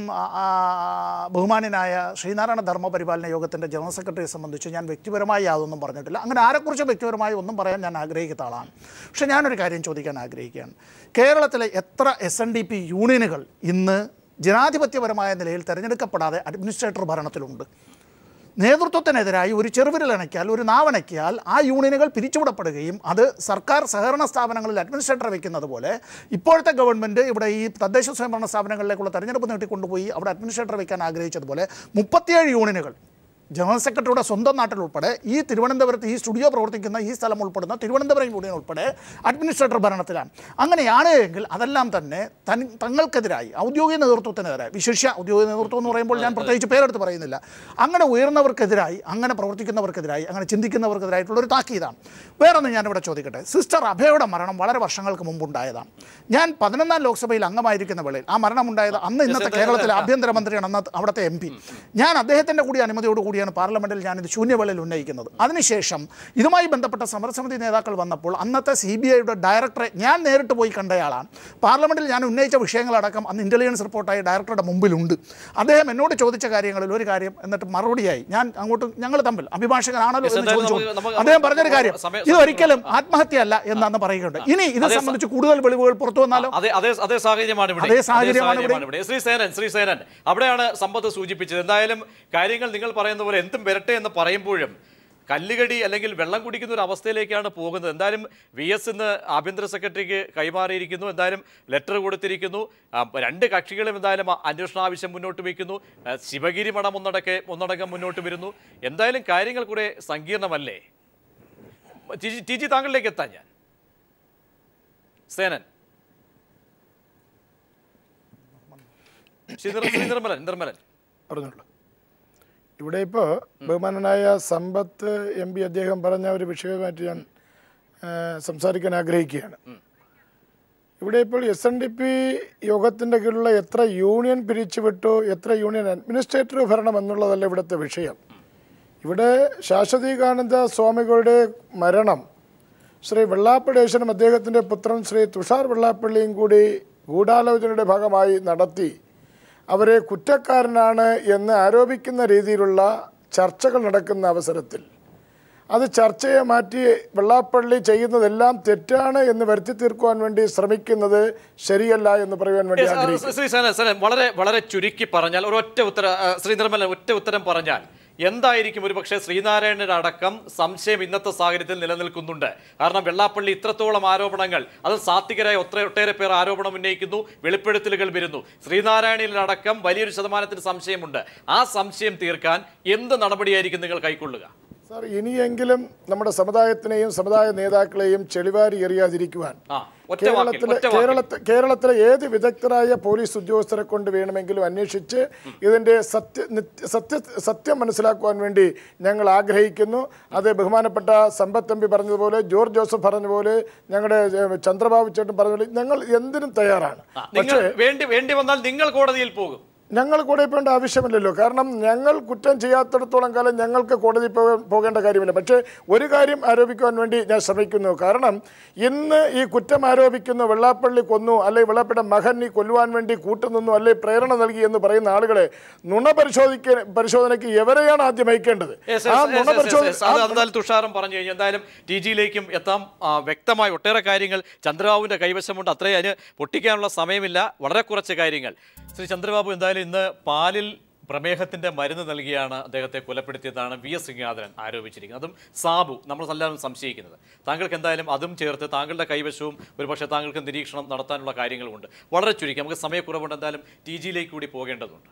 ബഹുമാന്യനായ ശ്രീനാരായണ ധർമ്മപരിപാലന യോഗത്തിൻ്റെ ജനറൽ സെക്രട്ടറിയെ സംബന്ധിച്ച് ഞാൻ വ്യക്തിപരമായി യാതൊന്നും പറഞ്ഞിട്ടില്ല. അങ്ങനെ ആരെക്കുറിച്ചും വ്യക്തിപരമായി ഒന്നും പറയാൻ ഞാൻ ആഗ്രഹിക്കുന്ന ആളാണ്. പക്ഷേ ഞാനൊരു കാര്യം ചോദിക്കാൻ ആഗ്രഹിക്കുകയാണ്. കേരളത്തിലെ എത്ര SNDP യൂണിയനുകൾ ഇന്ന് ജനാധിപത്യപരമായ നിലയിൽ തിരഞ്ഞെടുക്കപ്പെടാതെ അഡ്മിനിസ്ട്രേറ്റർ ഭരണത്തിലുണ്ട്? നേതൃത്വത്തിനെതിരായി ഒരു ചെറുവിരലണയ്ക്കാൽ, ഒരു നാവണയ്ക്കാൽ ആ യൂണിയനുകൾ പിരിച്ചുവിടപ്പെടുകയും അത് സർക്കാർ സഹകരണ സ്ഥാപനങ്ങളിൽ അഡ്മിനിസ്ട്രേറ്റർ വയ്ക്കുന്നത് പോലെ ഇപ്പോഴത്തെ ഗവൺമെൻറ് ഇവിടെ ഈ തദ്ദേശ സ്വയംഭരണ സ്ഥാപനങ്ങളിലേക്കുള്ള തെരഞ്ഞെടുപ്പ് നീട്ടിക്കൊണ്ടുപോയി അവിടെ അഡ്മിനിസ്ട്രേറ്റർ വയ്ക്കാൻ ആഗ്രഹിച്ചതുപോലെ 37 യൂണിയനുകൾ ജനറൽ സെക്രട്ടറിയുടെ സ്വന്തം നാട്ടിലുൾപ്പെടെ ഈ തിരുവനന്തപുരത്ത് ഈ സ്റ്റുഡിയോ പ്രവർത്തിക്കുന്ന ഈ സ്ഥലം ഉൾപ്പെടുന്ന തിരുവനന്തപുരം യൂണിയൻ ഉൾപ്പെടെ അഡ്മിനിസ്ട്രേറ്റർ ഭരണത്തിലാണ്. അങ്ങനെയാണ് എങ്കിൽ അതെല്ലാം തന്നെ തങ്ങൾക്കെതിരായി ഔദ്യോഗിക നേതൃത്വത്തിനെതിരായി, വിശേഷ ഔദ്യോഗിക നേതൃത്വം എന്ന് പറയുമ്പോൾ ഞാൻ പ്രത്യേകിച്ച് പേരെടുത്ത് പറയുന്നില്ല, അങ്ങനെ ഉയർന്നവർക്കെതിരായി, അങ്ങനെ പ്രവർത്തിക്കുന്നവർക്കെതിരായി, അങ്ങനെ ചിന്തിക്കുന്നവർക്കെതിരായിട്ടുള്ളൊരു താക്കീതാണ്. വേറൊന്ന് ഞാനിവിടെ ചോദിക്കട്ടെ. സിസ്റ്റർ അഭയയുടെ മരണം വളരെ വർഷങ്ങൾക്ക് മുമ്പുണ്ടായതാണ്. ഞാൻ 11ാം ലോക്സഭയിൽ അംഗമായിരിക്കുന്ന വേളയിൽ ആ മരണമുണ്ടായത് അന്ന് ഇന്നത്തെ കേരളത്തിലെ ആഭ്യന്തരമന്ത്രിയാണ്, അന്ന് അവിടുത്തെ MP. ഞാൻ അദ്ദേഹത്തിൻ്റെ കൂടി അനുമതിയോടുകൂടി പാർലമെന്റിൽ ഞാനിത് ശൂന്യവേളയിൽ ഉന്നയിക്കുന്നത്. അതിനുശേഷം ഇതുമായി ബന്ധപ്പെട്ട സമരസമിതി നേതാക്കൾ വന്നപ്പോൾ അന്നത്തെ CBIയുടെ ഡയറക്ടറെ ഞാൻ നേരിട്ട് പോയി കണ്ടയാളാണ്. പാർലമെന്റിൽ ഞാൻ ഉന്നയിച്ച വിഷയങ്ങളടക്കം അന്ന് ഇന്റലിജൻസ് റിപ്പോർട്ടായി ഡയറക്ടറുടെ മുമ്പിലുണ്ട്. അദ്ദേഹം എന്നോട് ചോദിച്ച കാര്യങ്ങളിൽ ഒരു കാര്യം എന്നിട്ട് മറുപടിയായി ഞങ്ങൾ തമ്മിൽ അഭിഭാഷകനാണല്ലോ എന്ന് ചോദിച്ചു. അദ്ദേഹം പറഞ്ഞൊരു കാര്യം, ഇതൊരിക്കലും ആത്മഹത്യയല്ല എന്നാണ് പറയുകയുണ്ട്. ഇനി ഇത് സംബന്ധിച്ച് കൂടുതൽ വെളിവുകൾ പുറത്തു വന്നാലോ? അതേ സാഹചര്യമാണ് ഇവിടെ. ശ്രീസേനൻ അവിടെയാണ് സമ്പത്ത് സൂചിപ്പിച്ചത്. എന്തായാലും കാര്യങ്ങൾ നിങ്ങൾ പറയുന്ന പോലെ എന്തും വരട്ടെ എന്ന് പറയുമ്പോഴും കല്ലുകടി അല്ലെങ്കിൽ വെള്ളം കുടിക്കുന്ന ഒരു അവസ്ഥയിലേക്കാണ് പോകുന്നത്. എന്തായാലും VS ഇന്ന് ആഭ്യന്തര സെക്രട്ടറിക്ക് കൈമാറിയിരിക്കുന്നു, എന്തായാലും ലെറ്റർ കൊടുത്തിരിക്കുന്നു. രണ്ട് കക്ഷികളും എന്തായാലും അന്വേഷണ ആവശ്യം മുന്നോട്ട് വയ്ക്കുന്നു. ശിവഗിരി മഠം ഒന്നടങ്കം മുന്നോട്ട് വരുന്നു. എന്തായാലും കാര്യങ്ങൾ കുറെ സങ്കീർണമല്ലേ? TG താങ്കളിലേക്ക് എത്താൻ ഞാൻ സേനൻ നിർമ്മലൻ പറഞ്ഞോളൂ. ഇവിടെ ഇപ്പോൾ ബഹുമാനനായ സമ്പത്ത് MP അദ്ദേഹം പറഞ്ഞ ഒരു വിഷയവുമായിട്ട് ഞാൻ സംസാരിക്കാൻ ആഗ്രഹിക്കുകയാണ്. ഇവിടെ ഇപ്പോൾ SNDP യോഗത്തിൻ്റെ കീഴിലുള്ള എത്ര യൂണിയൻ പിരിച്ചുവിട്ടു, എത്ര യൂണിയൻ അഡ്മിനിസ്ട്രേറ്റർ ഭരണം എന്നുള്ളതല്ല ഇവിടുത്തെ വിഷയം. ഇവിടെ ശാശ്വതീകാനന്ദ സ്വാമികളുടെ മരണം ശ്രീ വെള്ളാപ്പള്ളീശ്വരനും അദ്ദേഹത്തിൻ്റെ പുത്രൻ ശ്രീ തുഷാർ വെള്ളാപ്പള്ളിയും കൂടി ഗൂഢാലോചനയുടെ ഭാഗമായി നടത്തി അവരെ കുറ്റക്കാരനാണ് എന്ന് ആരോപിക്കുന്ന രീതിയിലുള്ള ചർച്ചകൾ നടക്കുന്ന അവസരത്തിൽ അത് ചർച്ചയെ മാറ്റി വെള്ളാപ്പള്ളി ചെയ്യുന്നതെല്ലാം തെറ്റാണ് എന്ന് വരുത്തി തീർക്കുവാൻ വേണ്ടി ശ്രമിക്കുന്നത് ശരിയല്ല എന്ന് പറയാൻ വേണ്ടി ആഗ്രഹിക്കുന്നു. വളരെ ചുരുക്കി പറഞ്ഞാൽ ശ്രീ നിർമ്മലൻ ഒറ്റ ഉത്തരം പറഞ്ഞാൽ എന്തായിരിക്കും ഒരുപക്ഷെ ശ്രീനാരായണന്റെ അടക്കം സംശയം ഇന്നത്തെ സാഹചര്യത്തിൽ നിലനിൽക്കുന്നുണ്ട്? കാരണം വെള്ളാപ്പള്ളി ഇത്രത്തോളം ആരോപണങ്ങൾ, അത് സാത്വികരായ ഒട്ടേറെ പേർ ആരോപണം ഉന്നയിക്കുന്നു, വെളിപ്പെടുത്തലുകൾ വരുന്നു. ശ്രീനാരായണനിലടക്കം വലിയൊരു ശതമാനത്തിന് സംശയമുണ്ട്. ആ സംശയം തീർക്കാൻ എന്ത് നടപടിയായിരിക്കും നിങ്ങൾ കൈക്കൊള്ളുക? സാർ, ഇനിയെങ്കിലും നമ്മുടെ സമുദായത്തിനെയും സമുദായ നേതാക്കളെയും ചെളിവാരി എറിയാതിരിക്കുവാൻ കേരളത്തിലെ ഏത് വിദഗ്ധരായ പോലീസ് ഉദ്യോഗസ്ഥരെ കൊണ്ട് വേണമെങ്കിലും അന്വേഷിച്ച് ഇതിൻ്റെ സത്യം മനസ്സിലാക്കുവാൻ വേണ്ടി ഞങ്ങൾ ആഗ്രഹിക്കുന്നു. അത് ബഹുമാനപ്പെട്ട സമ്പത്ത് MP പറഞ്ഞതുപോലെ, ജോർജ് ജോസഫ് പറഞ്ഞതുപോലെ, ഞങ്ങളുടെ ചന്ദ്രബാബു ചേട്ടൻ പറഞ്ഞതുപോലെ ഞങ്ങൾ എന്തിനും തയ്യാറാണ്. പക്ഷേ വേണ്ടി വന്നാൽ നിങ്ങൾ കോടതിയിൽ പോകും. ഞങ്ങൾ കോടതി പോകേണ്ട ആവശ്യമില്ലല്ലോ. കാരണം ഞങ്ങൾ കുറ്റം ചെയ്യാത്തിടത്തോളം കാലം ഞങ്ങൾക്ക് കോടതി പോകേണ്ട കാര്യമില്ല. പക്ഷേ ഒരു കാര്യം ആരോപിക്കുവാൻ വേണ്ടി ഞാൻ ശ്രമിക്കുന്നു. കാരണം ഇന്ന് ഈ കുറ്റം ആരോപിക്കുന്നു, വെള്ളാപ്പള്ളി കൊന്നു, അല്ലെങ്കിൽ വെള്ളാപ്പള്ളിയുടെ മകൻ ഈ കൊല്ലുവാൻ വേണ്ടി കൂട്ടുനിന്നു, അല്ലെങ്കിൽ പ്രേരണ നൽകി എന്ന് പറയുന്ന ആളുകളെ നുണ പരിശോധനയ്ക്ക് എവരെയാണ് ആദ്യം അയക്കേണ്ടത്? തുഷാറും പറഞ്ഞു കഴിഞ്ഞാൽ എന്തായാലും TGയിലേക്കും എത്താം. വ്യക്തമായ ഒട്ടേറെ കാര്യങ്ങൾ ചന്ദ്രബാബുവിന്റെ കൈവശമുണ്ട്. അത്രയും അതിന് പൊട്ടിക്കാനുള്ള സമയമില്ല. വളരെ കുറച്ച് കാര്യങ്ങൾ. ശ്രീ ചന്ദ്രബാബു, എന്തായാലും ഇന്ന് പാലിൽ പ്രമേഹത്തിന്റെ മരുന്ന് നൽകിയാണ് അദ്ദേഹത്തെ കൊലപ്പെടുത്തിയതാണ് VS ഗംഗാധരൻ ആരോപിച്ചിരിക്കുന്നത്. അതും സാബു നമ്മളെല്ലാവരും സംശയിക്കുന്നത്. താങ്കൾക്ക് എന്തായാലും അതും ചേർത്ത് താങ്കളുടെ കൈവശവും ഒരുപക്ഷെ താങ്കൾക്ക് നിരീക്ഷണം നടത്താനുള്ള കാര്യങ്ങളുമുണ്ട്. വളരെ ചുരുക്കി, നമുക്ക് സമയക്കുറവുണ്ട്. എന്തായാലും TGയിലേക്ക് കൂടി പോകേണ്ടതുണ്ട്.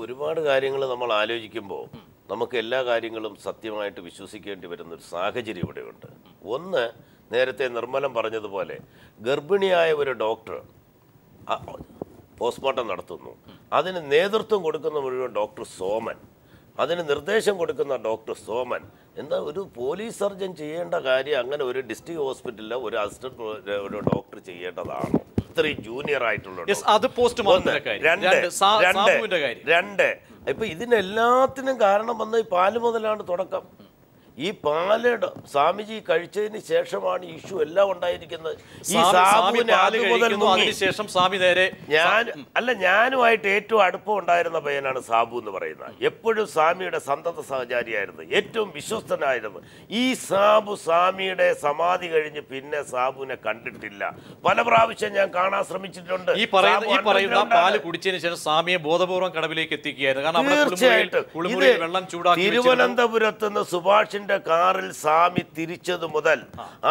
ഒരുപാട് കാര്യങ്ങൾ നമ്മൾ ആലോചിക്കുമ്പോൾ നമുക്ക് എല്ലാ കാര്യങ്ങളും സത്യമായിട്ട് വിശ്വസിക്കേണ്ടി വരുന്നൊരു സാഹചര്യം ഇവിടെയുണ്ട്. ഒന്ന്, നേരത്തെ നിർമ്മലം പറഞ്ഞതുപോലെ ഗർഭിണിയായ ഒരു ഡോക്ടർ പോസ്റ്റ്മോർട്ടം നടത്തുന്നു. അതിന് നേതൃത്വം കൊടുക്കുന്ന മുഴുവൻ ഡോക്ടർ സോമൻ, അതിന് നിർദ്ദേശം കൊടുക്കുന്ന ഡോക്ടർ സോമൻ. എന്താ ഒരു പോലീസ് സർജൻ ചെയ്യേണ്ട കാര്യം അങ്ങനെ ഒരു ഡിസ്ട്രിക്ട് ഹോസ്പിറ്റലിലെ ഒരു അസിസ്റ്റന്റ് ഒരു ഡോക്ടർ ചെയ്യേണ്ടതാണോ? ഇത്രയും ജൂനിയർ ആയിട്ടുള്ള രണ്ട്. ഇപ്പൊ ഇതിനെല്ലാത്തിനും കാരണം വന്ന ഈ പാല് മുതലാണ് തുടക്കം. ഈ പാല് സ്വാമിജി കഴിച്ചതിന് ശേഷമാണ് ഇഷ്യൂ എല്ലാം ഉണ്ടായിരിക്കുന്നത്. ഈ സാബുവിനെ അതിനുശേഷം സ്വാമി നേരെ ഞാനുമായിട്ട് ഏറ്റവും അടുപ്പം ഉണ്ടായിരുന്ന പയ്യനാണ് സാബു എന്ന് പറയുന്നത്. എപ്പോഴും സ്വാമിയുടെ സന്തത സഹചാരിയായിരുന്നു, ഏറ്റവും വിശ്വസ്തനായിരുന്നു. ഈ സാബു സ്വാമിയുടെ സമാധി കഴിഞ്ഞ് പിന്നെ സാബുവിനെ കണ്ടിട്ടില്ല. പല പ്രാവശ്യം ഞാൻ കാണാൻ ശ്രമിച്ചിട്ടുണ്ട്. ഈ പറയുന്ന പാല് കുടിച്ചതിന് ശേഷം സ്വാമിയെ ബോധപൂർവ്വം കടവിലേക്ക് എത്തിക്കുകയായിരുന്നു. തീർച്ചയായിട്ടും തിരുവനന്തപുരത്ത് നിന്ന് സുഭാഷിന്റെ കാറിൽ സ്വാമി തിരിച്ചത് മുതൽ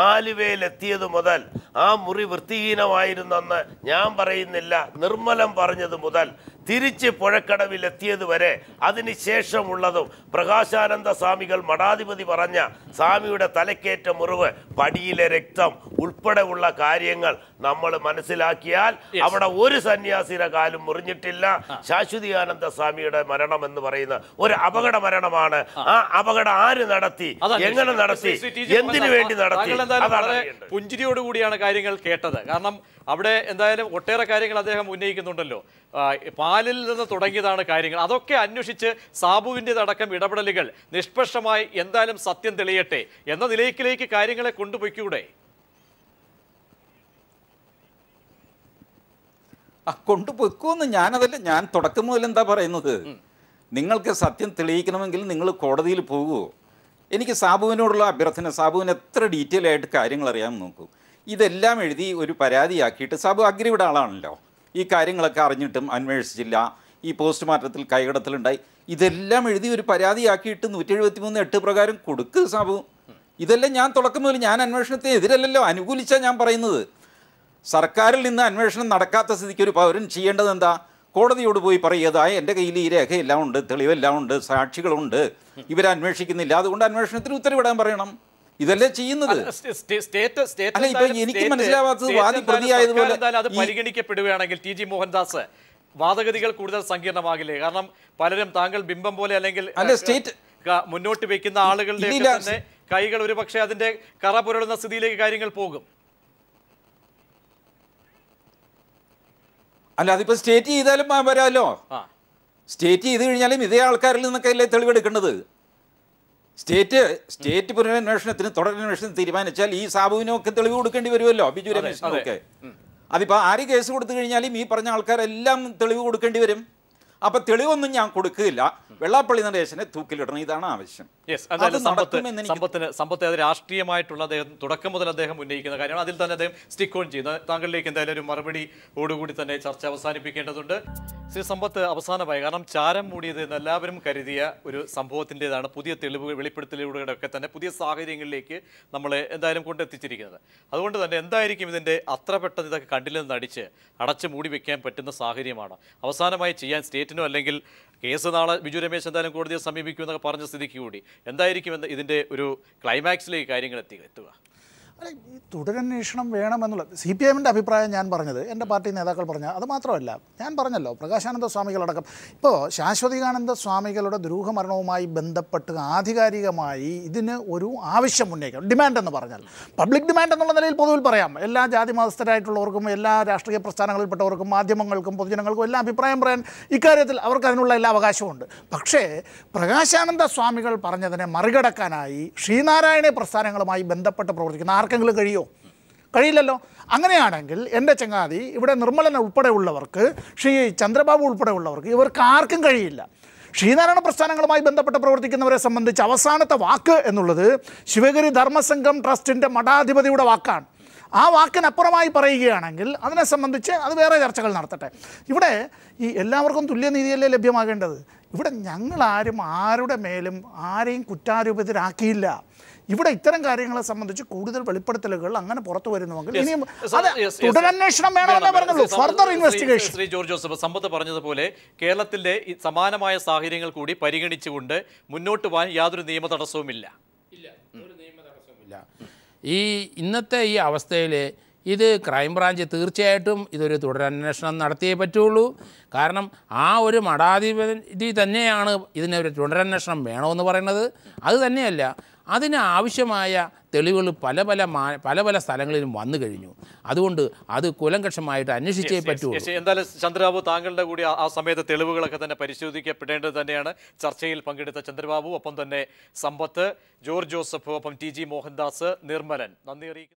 ആലുവയിൽ എത്തിയത് മുതൽ ആ മുറി വൃത്തിഹീനമായിരുന്നെന്ന് ഞാൻ പറയുന്നില്ല, നിർമ്മലം പറഞ്ഞത് മുതൽ തിരിച്ച് പുഴക്കടവിൽ എത്തിയത് വരെ അതിനുശേഷമുള്ളതും പ്രകാശാനന്ദ സ്വാമികൾ മഠാധിപതി പറഞ്ഞ സ്വാമിയുടെ തലക്കേറ്റ മുറിവ്, പടിയിലെ രക്തം ഉൾപ്പെടെ ഉള്ള കാര്യങ്ങൾ നമ്മൾ മനസ്സിലാക്കിയാൽ അവിടെ ഒരു സന്യാസിയുടെ കാലും മുറിഞ്ഞിട്ടില്ല. ശാശ്വതിയാനന്ദ സ്വാമിയുടെ മരണം എന്ന് പറയുന്ന ഒരു അപകട മരണമാണ്. ആ അപകടം ആര് നടത്തി, എങ്ങനെ നടത്തി, എന്തിനു വേണ്ടി നടത്തി, പുഞ്ചിരിയോടുകൂടിയാണ് കാര്യങ്ങൾ കേട്ടത്. കാരണം അവിടെ എന്തായാലും ഒട്ടേറെ കാര്യങ്ങൾ അദ്ദേഹം ഉന്നയിക്കുന്നുണ്ടല്ലോ. പാലിൽ നിന്ന് തുടങ്ങിയതാണ് കാര്യങ്ങൾ. അതൊക്കെ അന്വേഷിച്ച് സാബുവിൻ്റെതടക്കം ഇടപെടലുകൾ നിഷ്പക്ഷമായി എന്തായാലും സത്യം തെളിയട്ടെ എന്ന നിലയിലേക്ക് കാര്യങ്ങളെ കൊണ്ടുപോയിക്കൂടെ? കൊണ്ടുപോയിക്കോന്ന് ഞാൻ തുടക്കം മുതൽ എന്താ പറയുന്നത്, നിങ്ങൾക്ക് സത്യം തെളിയിക്കണമെങ്കിൽ നിങ്ങൾ കോടതിയിൽ പോകുമോ? എനിക്ക് സാബുവിനോടുള്ള അഭ്യർത്ഥന, സാബുവിന് എത്ര ഡീറ്റെയിൽ ആയിട്ട് കാര്യങ്ങൾ അറിയാൻ നോക്കൂ. ഇതെല്ലാം എഴുതി ഒരു പരാതിയാക്കിയിട്ട്, സാബു അഗ്രിയുടെ ആളാണല്ലോ, ഈ കാര്യങ്ങളൊക്കെ അറിഞ്ഞിട്ടും അന്വേഷിച്ചില്ല, ഈ പോസ്റ്റ്മോർട്ടത്തിൽ കൈകടത്തലുണ്ടായി, ഇതെല്ലാം എഴുതി ഒരു പരാതിയാക്കിയിട്ട് 173(8) പ്രകാരം കൊടുക്കുക സാബു. ഇതെല്ലാം ഞാൻ തുടക്കം മുതൽ ഞാൻ അന്വേഷണത്തിന് എതിരല്ലല്ലോ, അനുകൂലിച്ചാണ് ഞാൻ പറയുന്നത്. സർക്കാരിൽ നിന്ന് അന്വേഷണം നടക്കാത്ത സ്ഥിതിക്ക് ഒരു പൗരൻ ചെയ്യേണ്ടത് എന്താ? കോടതിയോട് പോയി പറയുക, എൻ്റെ കയ്യിൽ ഈ രേഖയെല്ലാം ഉണ്ട്, തെളിവെല്ലാം ഉണ്ട്, സാക്ഷികളുണ്ട്, ഇവരെ അന്വേഷിക്കുന്നില്ല, അതുകൊണ്ട് അന്വേഷണത്തിന് ഉത്തരവിടാൻ പറയണം. ഇതല്ലേ ചെയ്യുന്നത്? അല്ല, ഇപ്പൊ എനിക്ക് മനസ്സിലാവാത്തത് വാദി പ്രതിയായതുപോലെ അത് പരിഗണിക്കപ്പെടുകയാണെങ്കിൽ ടി ജി മോഹൻദാസ് വാദഗതികൾ കൂടുതൽ സങ്കീർണമാകില്ലേ? കാരണം പലരും താങ്കൾ ബിംബം പോലെ അല്ലെങ്കിൽ സ്റ്റേറ്റ് മുന്നോട്ട് വെക്കുന്ന ആളുകളുടെ തന്നെ കൈകൾ ഒരു പക്ഷേ അതിന്റെ കറ പുരളുന്ന സ്ഥിതിയിലേക്ക് കാര്യങ്ങൾ പോകും. അല്ല, അതിപ്പോ സ്റ്റേറ്റ് ചെയ്താലും വരാമല്ലോ. സ്റ്റേറ്റ് ചെയ്ത് കഴിഞ്ഞാലും ഇതേ ആൾക്കാരിൽ നിന്നൊക്കെ അല്ലേ തെളിവെടുക്കേണ്ടത്? സ്റ്റേറ്റ് പുനരന്വേഷണത്തിന് തുടരന്വേഷണത്തിന് തീരുമാനിച്ചാൽ ഈ സാബുവിനൊക്കെ തെളിവ് കൊടുക്കേണ്ടി വരുമല്ലോ, ബിജു രമേശിനൊക്കെ. അതിപ്പോൾ ആര് കേസ് കൊടുത്തു കഴിഞ്ഞാലും ഈ പറഞ്ഞ ആൾക്കാരെല്ലാം തെളിവ് കൊടുക്കേണ്ടി വരും. അപ്പം തെളിവൊന്നും ഞാൻ കൊടുക്കില്ല, വെള്ളാപ്പള്ളി നടേശനെ തൂക്കിലിടണം, ഇതാണ് ആവശ്യം. സമ്പത്ത് അത് രാഷ്ട്രീയമായിട്ടുള്ള അദ്ദേഹം തുടക്കം മുതൽ അദ്ദേഹം ഉന്നയിക്കുന്ന കാര്യമാണ്. അതിൽ തന്നെ അദ്ദേഹം സ്റ്റിക്ക് ഓൺ ചെയ്യുന്നത്. താങ്കളിലേക്ക് എന്തായാലും ഒരു മറുപടിയോടുകൂടി തന്നെ ചർച്ച അവസാനിപ്പിക്കേണ്ടതുണ്ട്. ശ്രീ സമ്പത്ത്, അവസാനമായി, കാരണം ചാരം മൂടിയത് എന്ന് എല്ലാവരും കരുതിയ ഒരു സംഭവത്തിൻ്റെതാണ് പുതിയ തെളിവുകൾ വെളിപ്പെടുത്തലുകളൊക്കെ തന്നെ പുതിയ സാഹചര്യങ്ങളിലേക്ക് നമ്മളെ എന്തായാലും കൊണ്ടെത്തിച്ചിരിക്കുന്നത്. അതുകൊണ്ട് തന്നെ എന്തായിരിക്കും ഇതിൻ്റെ അത്ര പെട്ടെന്ന് ഇതൊക്കെ കണ്ടിൽ നിന്ന് അടച്ച് മൂടി വെക്കാൻ പറ്റുന്ന സാഹചര്യമാണ്? അവസാനമായി ചെയ്യാൻ സ്റ്റേറ്റിനോ അല്ലെങ്കിൽ കേസ് നാളെ ബിജു രമേശ് എന്തായാലും കോടതിയെ സമീപിക്കുമെന്നൊക്കെ പറഞ്ഞ സ്ഥിതിക്ക് കൂടി എന്തായിരിക്കും ഇതിൻ്റെ ഒരു ക്ലൈമാക്സിലേക്ക് കാര്യങ്ങൾ എത്തുക? അല്ല, ഈ തുടരന്വേഷണം വേണമെന്നുള്ളത് CPM-ൻ്റെ അഭിപ്രായം ഞാൻ പറഞ്ഞത്, എൻ്റെ പാർട്ടി നേതാക്കൾ പറഞ്ഞ അത് മാത്രമല്ല, ഞാൻ പറഞ്ഞല്ലോ പ്രകാശാനന്ദ സ്വാമികളടക്കം. ഇപ്പോൾ ശാശ്വതികാനന്ദ സ്വാമികളുടെ ദുരൂഹമരണവുമായി ബന്ധപ്പെട്ട് ആധികാരികമായി ഇതിന് ഒരു ആവശ്യം ഉന്നയിക്കണം. ഡിമാൻഡ് എന്ന് പറഞ്ഞാൽ പബ്ലിക് ഡിമാൻഡ് എന്നുള്ള നിലയിൽ പൊതുവിൽ പറയാം. എല്ലാ ജാതി മതസ്ഥരായിട്ടുള്ളവർക്കും എല്ലാ രാഷ്ട്രീയ പ്രസ്ഥാനങ്ങളിൽപ്പെട്ടവർക്കും മാധ്യമങ്ങൾക്കും പൊതുജനങ്ങൾക്കും എല്ലാം അഭിപ്രായം പറയാൻ ഇക്കാര്യത്തിൽ അവർക്ക് അതിനുള്ള എല്ലാ അവകാശമുണ്ട്. പക്ഷേ പ്രകാശാനന്ദ സ്വാമികൾ പറഞ്ഞതിനെ മറികടക്കാനായി ശ്രീനാരായണ പ്രസ്ഥാനങ്ങളുമായി ബന്ധപ്പെട്ട് പ്രവർത്തിക്കുന്ന ആർക്കെങ്കിലും കഴിയില്ലല്ലോ. അങ്ങനെയാണെങ്കിൽ എൻ്റെ ചങ്ങാതി ഇവിടെ നിർമ്മലൻ ഉൾപ്പെടെയുള്ളവർക്ക്, ശ്രീ ചന്ദ്രബാബു ഉൾപ്പെടെയുള്ളവർക്ക്, ഇവർക്ക് ആർക്കും കഴിയില്ല. ശ്രീനാരായണ പ്രസ്ഥാനങ്ങളുമായി ബന്ധപ്പെട്ട് പ്രവർത്തിക്കുന്നവരെ സംബന്ധിച്ച് അവസാനത്തെ വാക്ക് എന്നുള്ളത് ശിവഗിരി ധർമ്മസംഘം ട്രസ്റ്റിൻ്റെ മഠാധിപതിയുടെ വാക്കാണ്. ആ വാക്കിനപ്പുറമായി പറയുകയാണെങ്കിൽ അതിനെ സംബന്ധിച്ച് അത് വേറെ ചർച്ചകൾ നടത്തട്ടെ. ഇവിടെ ഈ എല്ലാവർക്കും തുല്യനീതിയല്ലേ ലഭ്യമാകേണ്ടത്? ഇവിടെ ഞങ്ങളാരും ആരുടെ മേലും ആരെയും കുറ്റാരോപിതരാക്കിയില്ല. ഇവിടെ ഇത്തരം കാര്യങ്ങളെ സംബന്ധിച്ച് കൂടുതൽ വെളിപ്പെടുത്തലുകൾ അങ്ങനെ പുറത്തു വരുന്നുവെങ്കിൽ ഇനിയും തുടരന്വേഷണം വേണമെന്നേ പറഞ്ഞുള്ളൂ, further investigation. Shri George Joseph, Sampath പറഞ്ഞതുപോലെ കേരളത്തിലെ സമാനമായ സാഹചര്യങ്ങൾ കൂടി പരിഗണിച്ചുകൊണ്ട് മുന്നോട്ട് പോകാൻ യാതൊരു നിയമ തടസ്സവുമില്ല. ഈ ഇന്നത്തെ ഈ അവസ്ഥയിൽ ഇത് ക്രൈംബ്രാഞ്ച് തീർച്ചയായിട്ടും ഇതൊരു തുടരന്വേഷണം നടത്തിയേ പറ്റുള്ളൂ. കാരണം ആ ഒരു മഠാധിപതി തന്നെയാണ് ഇതിനൊരു തുടരന്വേഷണം വേണമെന്ന് പറയുന്നത്. അത് തന്നെയല്ല, അതിന് ആവശ്യമായ തെളിവുകൾ പല പല സ്ഥലങ്ങളിലും വന്നു കഴിഞ്ഞു. അതുകൊണ്ട് അത് കുലങ്കഷമായിട്ട് അന്വേഷിച്ചേ പറ്റുള്ളൂ. എന്തായാലും ചന്ദ്രബാബു, താങ്കളുടെ കൂടി ആ സമയത്ത് തെളിവുകളൊക്കെ തന്നെ പരിശോധിക്കപ്പെടേണ്ടത് തന്നെയാണ്. ചർച്ചയിൽ പങ്കെടുത്ത ചന്ദ്രബാബു, ഒപ്പം തന്നെ സമ്പത്ത്, ജോർജ് ജോസഫ്, ഒപ്പം TG മോഹൻദാസ്, നിർമ്മലൻ, നന്ദി അറിയിക്കുന്നു.